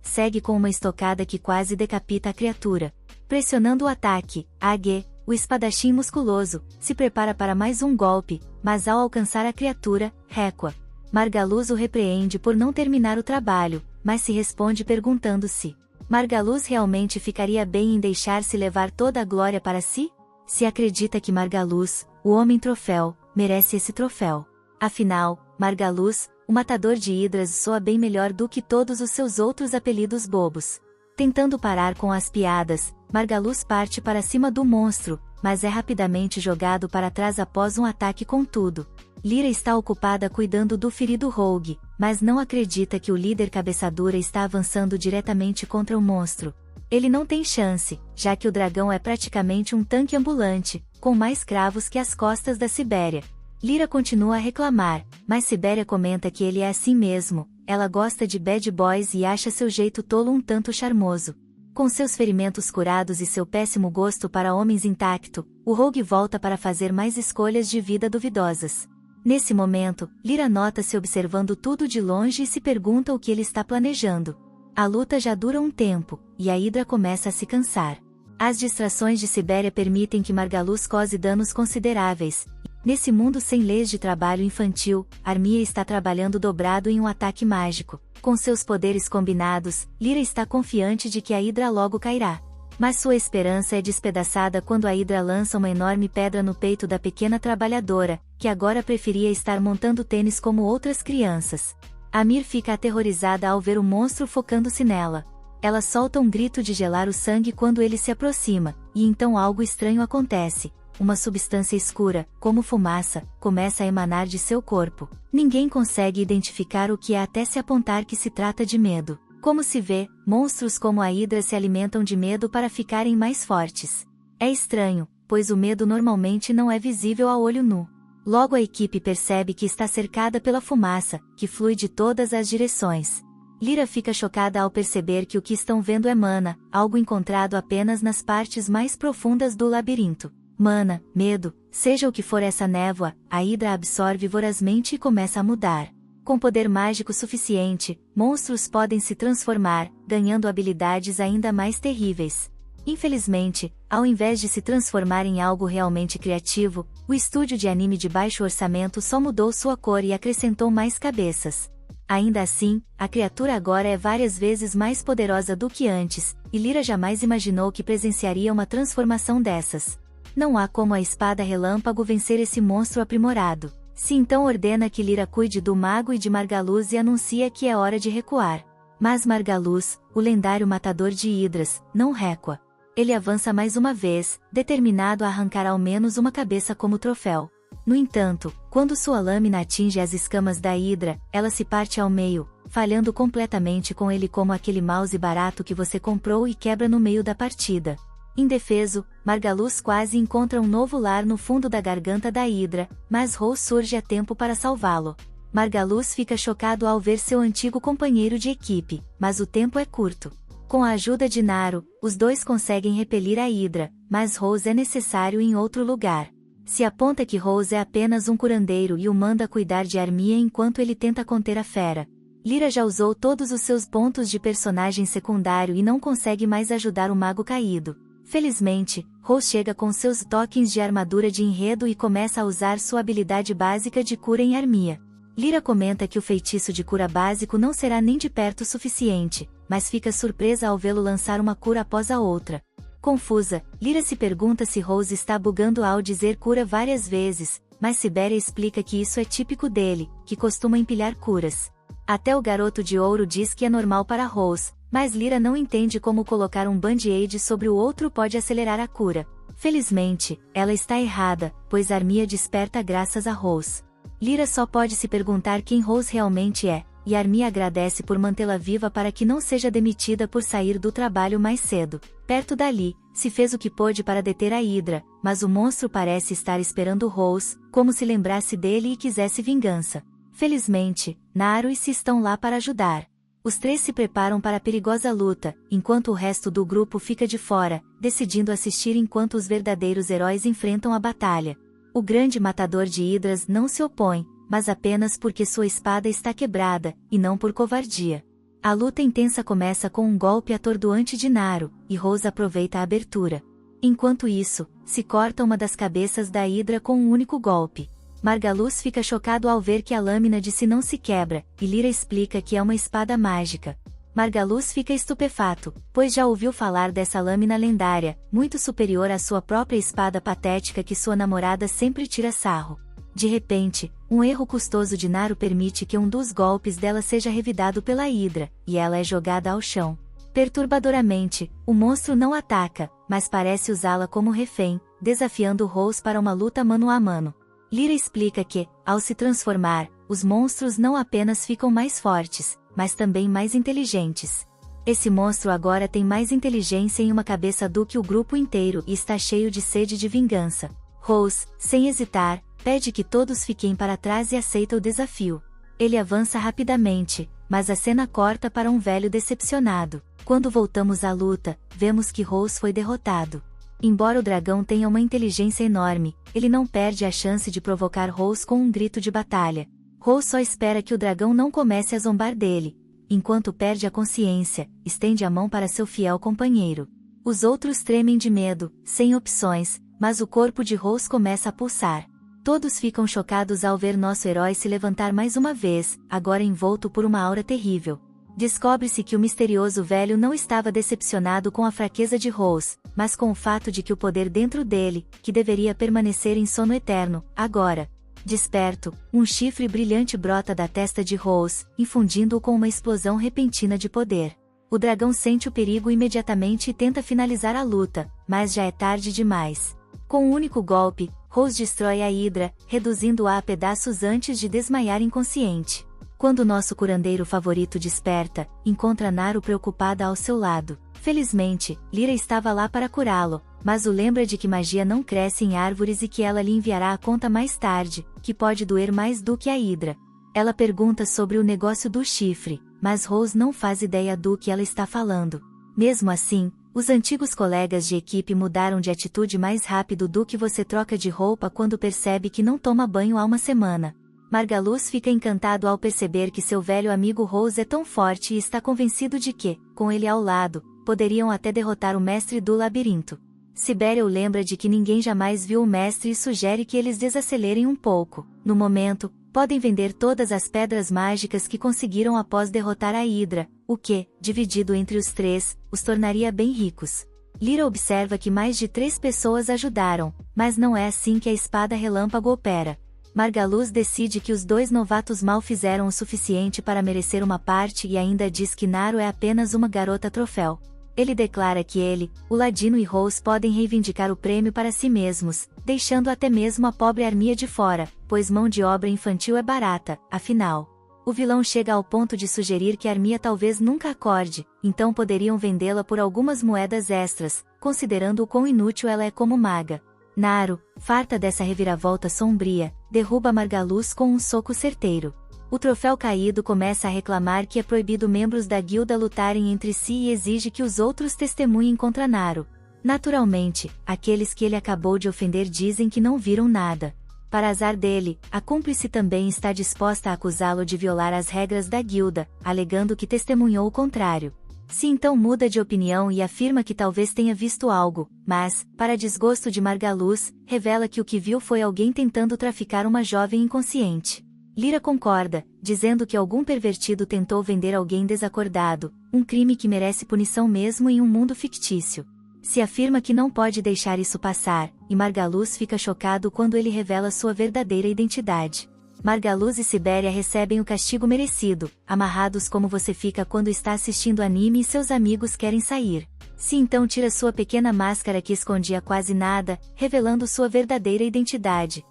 segue com uma estocada que quase decapita a criatura. Pressionando o ataque, Age, o espadachim musculoso, se prepara para mais um golpe, mas ao alcançar a criatura, recua. Margaluz o repreende por não terminar o trabalho, mas se responde perguntando se Margaluz realmente ficaria bem em deixar-se levar toda a glória para si? Se acredita que Margaluz, o Homem-Troféu, merece esse troféu. Afinal, Margaluz, o matador de hidras, soa bem melhor do que todos os seus outros apelidos bobos. Tentando parar com as piadas, Margaluz parte para cima do monstro, mas é rapidamente jogado para trás após um ataque com tudo. Lyra está ocupada cuidando do ferido Rogue, mas não acredita que o líder cabeçadura está avançando diretamente contra o monstro. Ele não tem chance, já que o dragão é praticamente um tanque ambulante, com mais cravos que as costas da Sibéria. Lyra continua a reclamar, mas Sibéria comenta que ele é assim mesmo, ela gosta de bad boys e acha seu jeito tolo um tanto charmoso. Com seus ferimentos curados e seu péssimo gosto para homens intacto, o Rogue volta para fazer mais escolhas de vida duvidosas. Nesse momento, Lyra nota-se observando tudo de longe e se pergunta o que ele está planejando. A luta já dura um tempo, e a Hydra começa a se cansar. As distrações de Sibéria permitem que Margaluz cause danos consideráveis. Nesse mundo sem leis de trabalho infantil, Armia está trabalhando dobrado em um ataque mágico. Com seus poderes combinados, Lyra está confiante de que a Hydra logo cairá. Mas sua esperança é despedaçada quando a Hydra lança uma enorme pedra no peito da pequena trabalhadora, que agora preferia estar montando tênis como outras crianças. Amir fica aterrorizada ao ver o monstro focando-se nela. Ela solta um grito de gelar o sangue quando ele se aproxima, e então algo estranho acontece. Uma substância escura, como fumaça, começa a emanar de seu corpo. Ninguém consegue identificar o que é até se apontar que se trata de medo. Como se vê, monstros como a Hydra se alimentam de medo para ficarem mais fortes. É estranho, pois o medo normalmente não é visível a olho nu. Logo a equipe percebe que está cercada pela fumaça, que flui de todas as direções. Lyra fica chocada ao perceber que o que estão vendo é mana, algo encontrado apenas nas partes mais profundas do labirinto. mana, medo, seja o que for essa névoa, a Hidra absorve vorazmente e começa a mudar. Com poder mágico suficiente, monstros podem se transformar, ganhando habilidades ainda mais terríveis. Infelizmente, ao invés de se transformar em algo realmente criativo, o estúdio de anime de baixo orçamento só mudou sua cor e acrescentou mais cabeças. Ainda assim, a criatura agora é várias vezes mais poderosa do que antes, e Lyra jamais imaginou que presenciaria uma transformação dessas. Não há como a espada relâmpago vencer esse monstro aprimorado. Se então ordena que Lyra cuide do mago e de Margaluz e anuncia que é hora de recuar. Mas Margaluz, o lendário matador de hidras, não recua. Ele avança mais uma vez, determinado a arrancar ao menos uma cabeça como troféu. No entanto, quando sua lâmina atinge as escamas da hidra, ela se parte ao meio, falhando completamente com ele como aquele mouse barato que você comprou e quebra no meio da partida. Indefeso, Margaluz quase encontra um novo lar no fundo da garganta da hidra, mas Rose surge a tempo para salvá-lo. Margaluz fica chocado ao ver seu antigo companheiro de equipe, mas o tempo é curto. Com a ajuda de Naru, os dois conseguem repelir a hidra, mas Rose é necessário em outro lugar. Se aponta que Rose é apenas um curandeiro e o manda cuidar de Armia enquanto ele tenta conter a fera. Lyra já usou todos os seus pontos de personagem secundário e não consegue mais ajudar o mago caído. Felizmente, Rose chega com seus tokens de armadura de enredo e começa a usar sua habilidade básica de cura em Armia. Lyra comenta que o feitiço de cura básico não será nem de perto o suficiente, mas fica surpresa ao vê-lo lançar uma cura após a outra. Confusa, Lyra se pergunta se Rose está bugando ao dizer cura várias vezes, mas Siberia explica que isso é típico dele, que costuma empilhar curas. Até o garoto de ouro diz que é normal para Rose, mas Lyra não entende como colocar um band-aid sobre o outro pode acelerar a cura. Felizmente, ela está errada, pois Armia desperta graças a Rose. Lyra só pode se perguntar quem Rose realmente é, e Armia agradece por mantê-la viva para que não seja demitida por sair do trabalho mais cedo. Perto dali, se fez o que pôde para deter a hidra, mas o monstro parece estar esperando Rose, como se lembrasse dele e quisesse vingança. Felizmente, Naru e Si estão lá para ajudar. Os três se preparam para a perigosa luta, enquanto o resto do grupo fica de fora, decidindo assistir enquanto os verdadeiros heróis enfrentam a batalha. O grande matador de hidras não se opõe, mas apenas porque sua espada está quebrada, e não por covardia. A luta intensa começa com um golpe atordoante de Naru, e Rose aproveita a abertura. Enquanto isso, se corta uma das cabeças da hidra com um único golpe. Margaluz fica chocado ao ver que a lâmina de Si não se quebra, e Lyra explica que é uma espada mágica. Margaluz fica estupefato, pois já ouviu falar dessa lâmina lendária, muito superior à sua própria espada patética que sua namorada sempre tira sarro. De repente, um erro custoso de Naru permite que um dos golpes dela seja revidado pela hidra, e ela é jogada ao chão. Perturbadoramente, o monstro não ataca, mas parece usá-la como refém, desafiando Rose para uma luta mano a mano. Lyra explica que, ao se transformar, os monstros não apenas ficam mais fortes, mas também mais inteligentes. Esse monstro agora tem mais inteligência em uma cabeça do que o grupo inteiro e está cheio de sede de vingança. Rose, sem hesitar, pede que todos fiquem para trás e aceita o desafio. Ele avança rapidamente, mas a cena corta para um velho decepcionado. Quando voltamos à luta, vemos que Rose foi derrotado. Embora o dragão tenha uma inteligência enorme, ele não perde a chance de provocar Rose com um grito de batalha. Rose só espera que o dragão não comece a zombar dele. Enquanto perde a consciência, estende a mão para seu fiel companheiro. Os outros tremem de medo, sem opções, mas o corpo de Rose começa a pulsar. Todos ficam chocados ao ver nosso herói se levantar mais uma vez, agora envolto por uma aura terrível. Descobre-se que o misterioso velho não estava decepcionado com a fraqueza de Rose, mas com o fato de que o poder dentro dele, que deveria permanecer em sono eterno, agora. Desperto, um chifre brilhante brota da testa de Rose, infundindo-o com uma explosão repentina de poder. O dragão sente o perigo imediatamente e tenta finalizar a luta, mas já é tarde demais. Com um único golpe, Rose destrói a hidra, reduzindo-a a pedaços antes de desmaiar inconsciente. Quando nosso curandeiro favorito desperta, encontra Naru preocupada ao seu lado. Felizmente, Lyra estava lá para curá-lo, mas o lembra de que magia não cresce em árvores e que ela lhe enviará a conta mais tarde, que pode doer mais do que a hidra. Ela pergunta sobre o negócio do chifre, mas Rose não faz ideia do que ela está falando. Mesmo assim, Os antigos colegas de equipe mudaram de atitude mais rápido do que você troca de roupa quando percebe que não toma banho há uma semana. Margaluz fica encantado ao perceber que seu velho amigo Rose é tão forte e está convencido de que, com ele ao lado, poderiam até derrotar o mestre do labirinto. Sibéria o lembra de que ninguém jamais viu o mestre e sugere que eles desacelerem um pouco. No momento, podem vender todas as pedras mágicas que conseguiram após derrotar a Hidra, o que, dividido entre os três, os tornaria bem ricos. Lyra observa que mais de 3 pessoas ajudaram, mas não é assim que a espada relâmpago opera. Margaluz decide que os 2 novatos mal fizeram o suficiente para merecer uma parte e ainda diz que Naru é apenas uma garota troféu. Ele declara que ele, o Ladino e Rose podem reivindicar o prêmio para si mesmos, deixando até mesmo a pobre Armia de fora, pois mão de obra infantil é barata, afinal. O vilão chega ao ponto de sugerir que Armia talvez nunca acorde, então poderiam vendê-la por algumas moedas extras, considerando o quão inútil ela é como maga. Naru, farta dessa reviravolta sombria, derruba Margaluz com um soco certeiro. O troféu caído começa a reclamar que é proibido membros da guilda lutarem entre si e exige que os outros testemunhem contra Naru. Naturalmente, aqueles que ele acabou de ofender dizem que não viram nada. Para azar dele, a cúmplice também está disposta a acusá-lo de violar as regras da guilda, alegando que testemunhou o contrário. Se então muda de opinião e afirma que talvez tenha visto algo, mas, para desgosto de Margaluz, revela que o que viu foi alguém tentando traficar uma jovem inconsciente. Lyra concorda, dizendo que algum pervertido tentou vender alguém desacordado, um crime que merece punição mesmo em um mundo fictício. Se afirma que não pode deixar isso passar, e Margaluz fica chocado quando ele revela sua verdadeira identidade. Margaluz e Sibéria recebem o castigo merecido, amarrados como você fica quando está assistindo anime e seus amigos querem sair. Se então tira sua pequena máscara que escondia quase nada, revelando sua verdadeira identidade,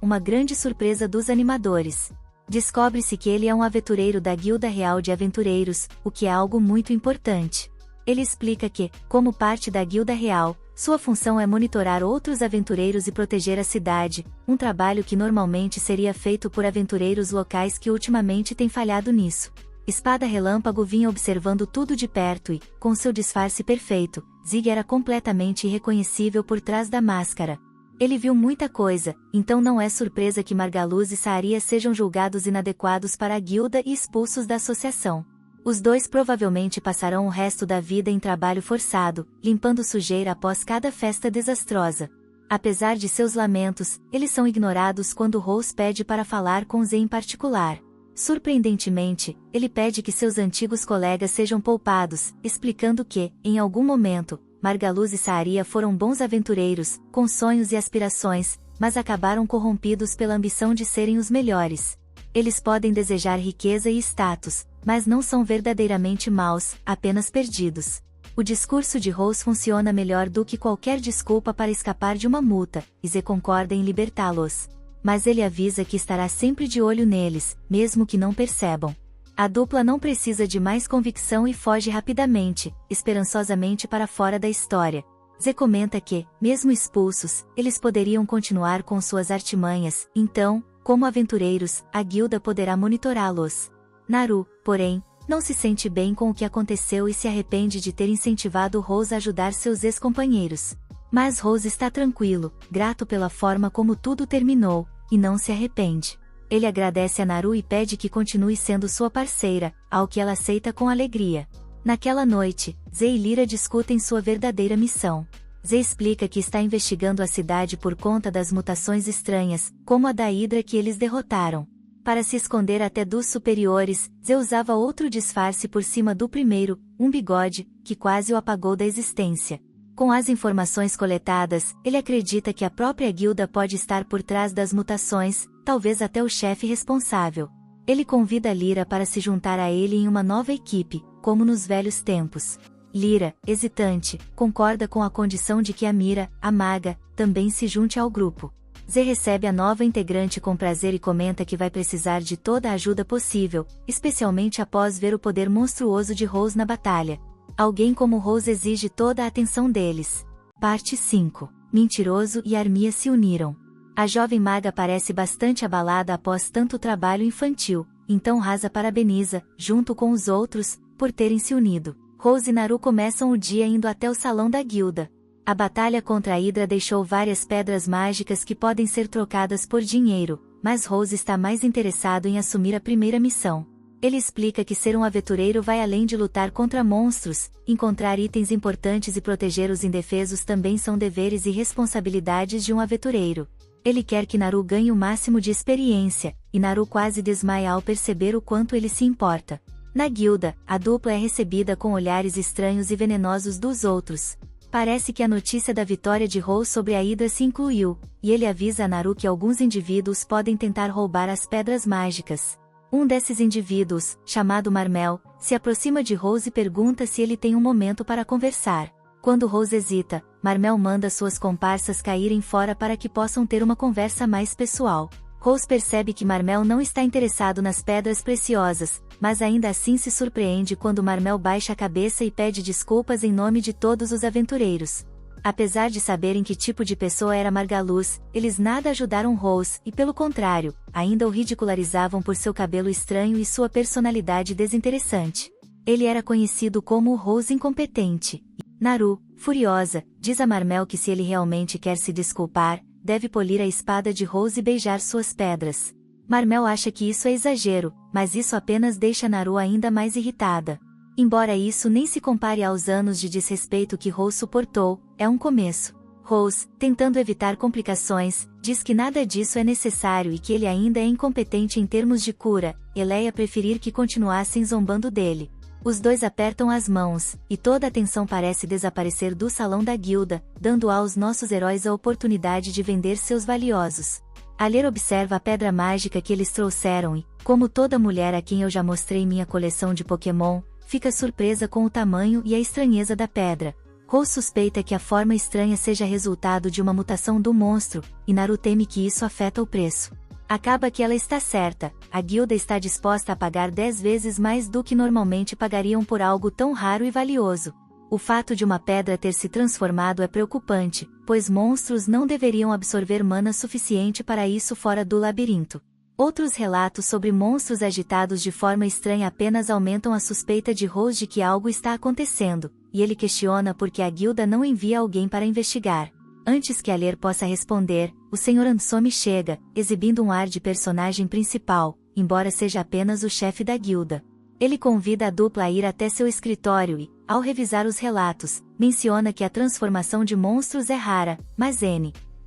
uma grande surpresa dos animadores. Descobre-se que ele é um aventureiro da Guilda Real de Aventureiros, o que é algo muito importante. Ele explica que, como parte da Guilda Real, sua função é monitorar outros aventureiros e proteger a cidade, um trabalho que normalmente seria feito por aventureiros locais que ultimamente têm falhado nisso. Espada Relâmpago vinha observando tudo de perto e, com seu disfarce perfeito, Zig era completamente irreconhecível por trás da máscara. Ele viu muita coisa, então não é surpresa que Margaluz e Saaria sejam julgados inadequados para a guilda e expulsos da associação. Os dois provavelmente passarão o resto da vida em trabalho forçado, limpando sujeira após cada festa desastrosa. Apesar de seus lamentos, eles são ignorados quando Rose pede para falar com Z em particular. Surpreendentemente, ele pede que seus antigos colegas sejam poupados, explicando que, em algum momento, Margaluz e Saaria foram bons aventureiros, com sonhos e aspirações, mas acabaram corrompidos pela ambição de serem os melhores. Eles podem desejar riqueza e status, mas não são verdadeiramente maus, apenas perdidos. O discurso de Rose funciona melhor do que qualquer desculpa para escapar de uma multa, e Z concorda em libertá-los. Mas ele avisa que estará sempre de olho neles, mesmo que não percebam. A dupla não precisa de mais convicção e foge rapidamente, esperançosamente para fora da história. Z comenta que, mesmo expulsos, eles poderiam continuar com suas artimanhas, então, como aventureiros, a guilda poderá monitorá-los. Naru, porém, não se sente bem com o que aconteceu e se arrepende de ter incentivado Rose a ajudar seus ex-companheiros. Mas Rose está tranquilo, grato pela forma como tudo terminou, e não se arrepende. Ele agradece a Naru e pede que continue sendo sua parceira, ao que ela aceita com alegria. Naquela noite, Z e Lyra discutem sua verdadeira missão. Z explica que está investigando a cidade por conta das mutações estranhas, como a da Hidra que eles derrotaram. Para se esconder até dos superiores, Z usava outro disfarce por cima do primeiro, um bigode, que quase o apagou da existência. Com as informações coletadas, ele acredita que a própria guilda pode estar por trás das mutações, talvez até o chefe responsável. Ele convida Lyra para se juntar a ele em uma nova equipe, como nos velhos tempos. Lyra, hesitante, concorda com a condição de que Amira, a maga, também se junte ao grupo. Z recebe a nova integrante com prazer e comenta que vai precisar de toda a ajuda possível, especialmente após ver o poder monstruoso de Rose na batalha. Alguém como Rose exige toda a atenção deles. Parte 5. Mentiroso e Armia se uniram. A jovem maga parece bastante abalada após tanto trabalho infantil, então Rasa parabeniza, junto com os outros, por terem se unido. Rose e Naru começam o dia indo até o salão da guilda. A batalha contra a Hydra deixou várias pedras mágicas que podem ser trocadas por dinheiro, mas Rose está mais interessado em assumir a primeira missão. Ele explica que ser um aventureiro vai além de lutar contra monstros, encontrar itens importantes e proteger os indefesos também são deveres e responsabilidades de um aventureiro. Ele quer que Naru ganhe o máximo de experiência, e Naru quase desmaia ao perceber o quanto ele se importa. Na guilda, a dupla é recebida com olhares estranhos e venenosos dos outros. Parece que a notícia da vitória de Rose sobre a Hydra se incluiu, e ele avisa a Naru que alguns indivíduos podem tentar roubar as pedras mágicas. Um desses indivíduos, chamado Marmel, se aproxima de Rose e pergunta se ele tem um momento para conversar. Quando Rose hesita, Marmel manda suas comparsas caírem fora para que possam ter uma conversa mais pessoal. Rose percebe que Marmel não está interessado nas pedras preciosas, mas ainda assim se surpreende quando Marmel baixa a cabeça e pede desculpas em nome de todos os aventureiros. Apesar de saberem que tipo de pessoa era Margaluz, eles nada ajudaram Rose e, pelo contrário, ainda o ridicularizavam por seu cabelo estranho e sua personalidade desinteressante. Ele era conhecido como o Rose incompetente. Naru, furiosa, diz a Marmel que se ele realmente quer se desculpar, deve polir a espada de Rose e beijar suas pedras. Marmel acha que isso é exagero, mas isso apenas deixa Naru ainda mais irritada. Embora isso nem se compare aos anos de desrespeito que Rose suportou, é um começo. Rose, tentando evitar complicações, diz que nada disso é necessário e que ele ainda é incompetente em termos de cura. Eleia preferir que continuassem zombando dele. Os dois apertam as mãos, e toda a tensão parece desaparecer do salão da guilda, dando aos nossos heróis a oportunidade de vender seus valiosos. Aler observa a pedra mágica que eles trouxeram e, como toda mulher a quem eu já mostrei minha coleção de Pokémon, fica surpresa com o tamanho e a estranheza da pedra. Rose suspeita que a forma estranha seja resultado de uma mutação do monstro, e Naru teme que isso afeta o preço. Acaba que ela está certa, a guilda está disposta a pagar 10 vezes mais do que normalmente pagariam por algo tão raro e valioso. O fato de uma pedra ter se transformado é preocupante, pois monstros não deveriam absorver mana suficiente para isso fora do labirinto. Outros relatos sobre monstros agitados de forma estranha apenas aumentam a suspeita de Rose de que algo está acontecendo, e ele questiona por que a guilda não envia alguém para investigar. Antes que Aler possa responder, o Sr. Ansome chega, exibindo um ar de personagem principal, embora seja apenas o chefe da guilda. Ele convida a dupla a ir até seu escritório e, ao revisar os relatos, menciona que a transformação de monstros é rara, mas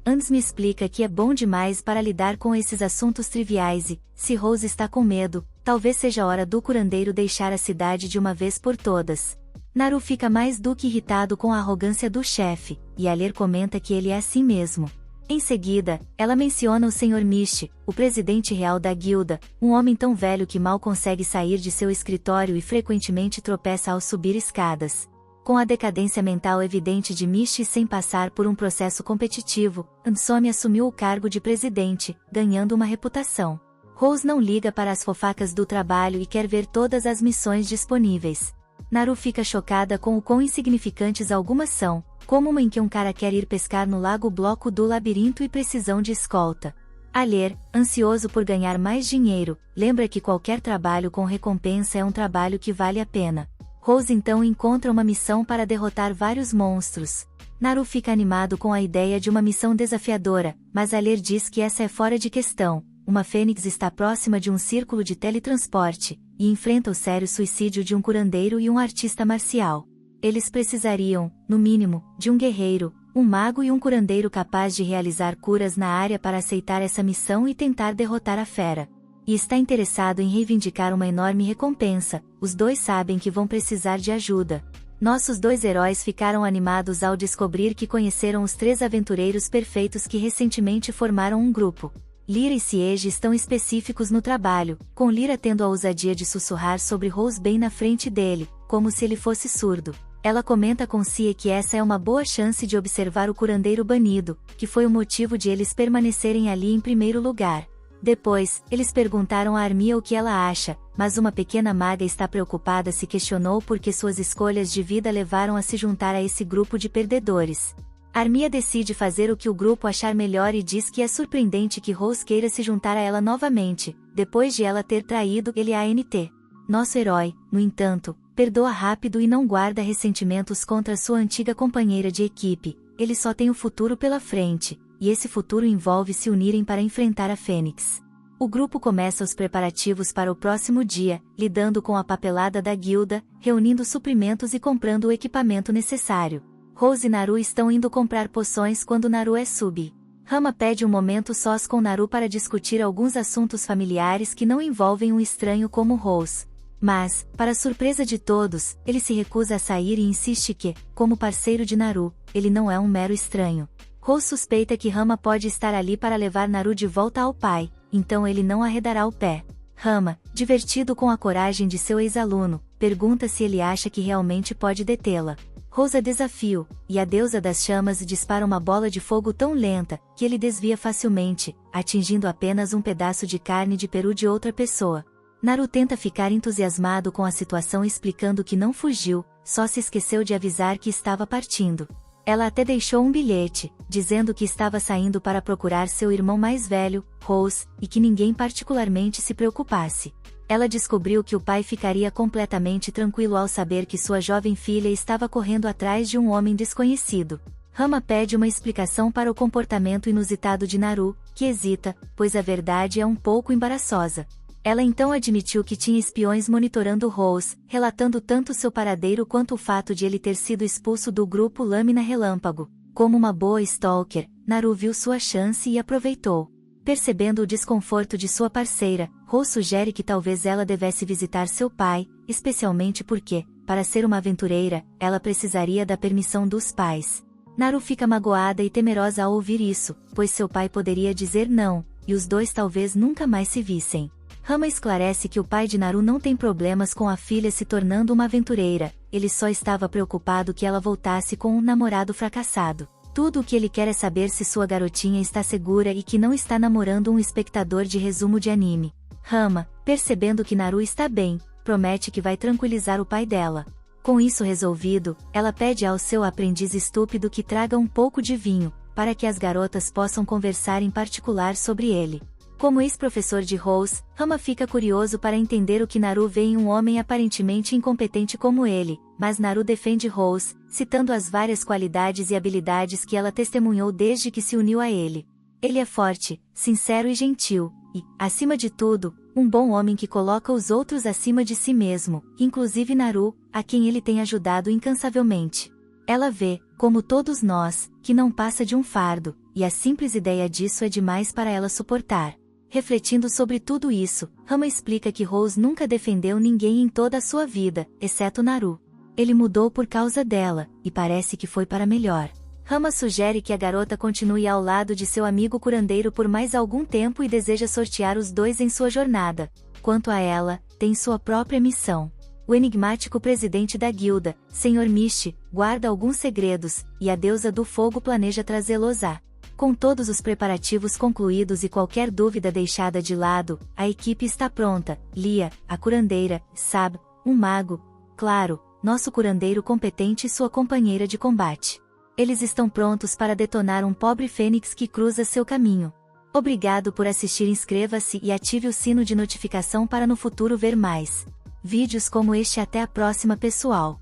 Ans me explica que é bom demais para lidar com esses assuntos triviais e, se Rose está com medo, talvez seja hora do curandeiro deixar a cidade de uma vez por todas. Naru fica mais do que irritado com a arrogância do chefe, e Aler comenta que ele é assim mesmo. Em seguida, ela menciona o Sr. Mish, o presidente real da guilda, um homem tão velho que mal consegue sair de seu escritório e frequentemente tropeça ao subir escadas. Com a decadência mental evidente de Mish sem passar por um processo competitivo, Ansome assumiu o cargo de presidente, ganhando uma reputação. Rose não liga para as fofacas do trabalho e quer ver todas as missões disponíveis. Naru fica chocada com o quão insignificantes algumas são, como uma em que um cara quer ir pescar no lago bloco do labirinto e precisão de escolta. Aler, ansioso por ganhar mais dinheiro, lembra que qualquer trabalho com recompensa é um trabalho que vale a pena. Rose então encontra uma missão para derrotar vários monstros. Naru fica animado com a ideia de uma missão desafiadora, mas Aler diz que essa é fora de questão. Uma fênix está próxima de um círculo de teletransporte, e enfrenta o sério suicídio de um curandeiro e um artista marcial. Eles precisariam, no mínimo, de um guerreiro, um mago e um curandeiro capaz de realizar curas na área para aceitar essa missão e tentar derrotar a fera. E está interessado em reivindicar uma enorme recompensa. Os dois sabem que vão precisar de ajuda. Nossos dois heróis ficaram animados ao descobrir que conheceram os 3 aventureiros perfeitos que recentemente formaram um grupo. Lyra e Siege estão específicos no trabalho, com Lyra tendo a ousadia de sussurrar sobre Rose bem na frente dele, como se ele fosse surdo. Ela comenta com Cia que essa é uma boa chance de observar o curandeiro banido, que foi o motivo de eles permanecerem ali em primeiro lugar. Depois, eles perguntaram a Armia o que ela acha, mas uma pequena maga está preocupada se questionou porque suas escolhas de vida levaram a se juntar a esse grupo de perdedores. Armia decide fazer o que o grupo achar melhor e diz que é surpreendente que Rose queira se juntar a ela novamente, depois de ela ter traído ele a ANT. Nosso herói, no entanto, perdoa rápido e não guarda ressentimentos contra sua antiga companheira de equipe. Ele só tem o futuro pela frente, e esse futuro envolve se unirem para enfrentar a Fênix. O grupo começa os preparativos para o próximo dia, lidando com a papelada da guilda, reunindo suprimentos e comprando o equipamento necessário. Rose e Naru estão indo comprar poções quando Naru é sub. Rama pede um momento sós com Naru para discutir alguns assuntos familiares que não envolvem um estranho como Rose. Mas, para surpresa de todos, ele se recusa a sair e insiste que, como parceiro de Naru, ele não é um mero estranho. Rose suspeita que Rama pode estar ali para levar Naru de volta ao pai, então ele não arredará o pé. Rama, divertido com a coragem de seu ex-aluno, pergunta se ele acha que realmente pode detê-la. Rose desafia, e a deusa das chamas dispara uma bola de fogo tão lenta, que ele desvia facilmente, atingindo apenas um pedaço de carne de peru de outra pessoa. Naru tenta ficar entusiasmado com a situação explicando que não fugiu, só se esqueceu de avisar que estava partindo. Ela até deixou um bilhete, dizendo que estava saindo para procurar seu irmão mais velho, Rose, e que ninguém particularmente se preocupasse. Ela descobriu que o pai ficaria completamente tranquilo ao saber que sua jovem filha estava correndo atrás de um homem desconhecido. Rama pede uma explicação para o comportamento inusitado de Naru, que hesita, pois a verdade é um pouco embaraçosa. Ela então admitiu que tinha espiões monitorando Rose, relatando tanto seu paradeiro quanto o fato de ele ter sido expulso do grupo Lâmina Relâmpago. Como uma boa stalker, Naru viu sua chance e aproveitou. Percebendo o desconforto de sua parceira, Rose sugere que talvez ela devesse visitar seu pai, especialmente porque, para ser uma aventureira, ela precisaria da permissão dos pais. Naru fica magoada e temerosa ao ouvir isso, pois seu pai poderia dizer não, e os dois talvez nunca mais se vissem. Rama esclarece que o pai de Naru não tem problemas com a filha se tornando uma aventureira, ele só estava preocupado que ela voltasse com um namorado fracassado. Tudo o que ele quer é saber se sua garotinha está segura e que não está namorando um espectador de resumo de anime. Rama, percebendo que Naru está bem, promete que vai tranquilizar o pai dela. Com isso resolvido, ela pede ao seu aprendiz estúpido que traga um pouco de vinho, para que as garotas possam conversar em particular sobre ele. Como ex-professor de Rose, Rama fica curioso para entender o que Naru vê em um homem aparentemente incompetente como ele, mas Naru defende Rose, citando as várias qualidades e habilidades que ela testemunhou desde que se uniu a ele. Ele é forte, sincero e gentil, e, acima de tudo, um bom homem que coloca os outros acima de si mesmo, inclusive Naru, a quem ele tem ajudado incansavelmente. Ela vê, como todos nós, que não passa de um fardo, e a simples ideia disso é demais para ela suportar. Refletindo sobre tudo isso, Rama explica que Rose nunca defendeu ninguém em toda a sua vida, exceto Naru. Ele mudou por causa dela, e parece que foi para melhor. Rama sugere que a garota continue ao lado de seu amigo curandeiro por mais algum tempo e deseja sortear os dois em sua jornada. Quanto a ela, tem sua própria missão. O enigmático presidente da guilda, Sr. Mishi, guarda alguns segredos, e a deusa do fogo planeja trazê-los a. Com todos os preparativos concluídos e qualquer dúvida deixada de lado, a equipe está pronta. Lia, a curandeira, Sab, um mago, claro, nosso curandeiro competente e sua companheira de combate. Eles estão prontos para detonar um pobre fênix que cruza seu caminho. Obrigado por assistir, inscreva-se e ative o sino de notificação para no futuro ver mais vídeos como este. Até a próxima, pessoal.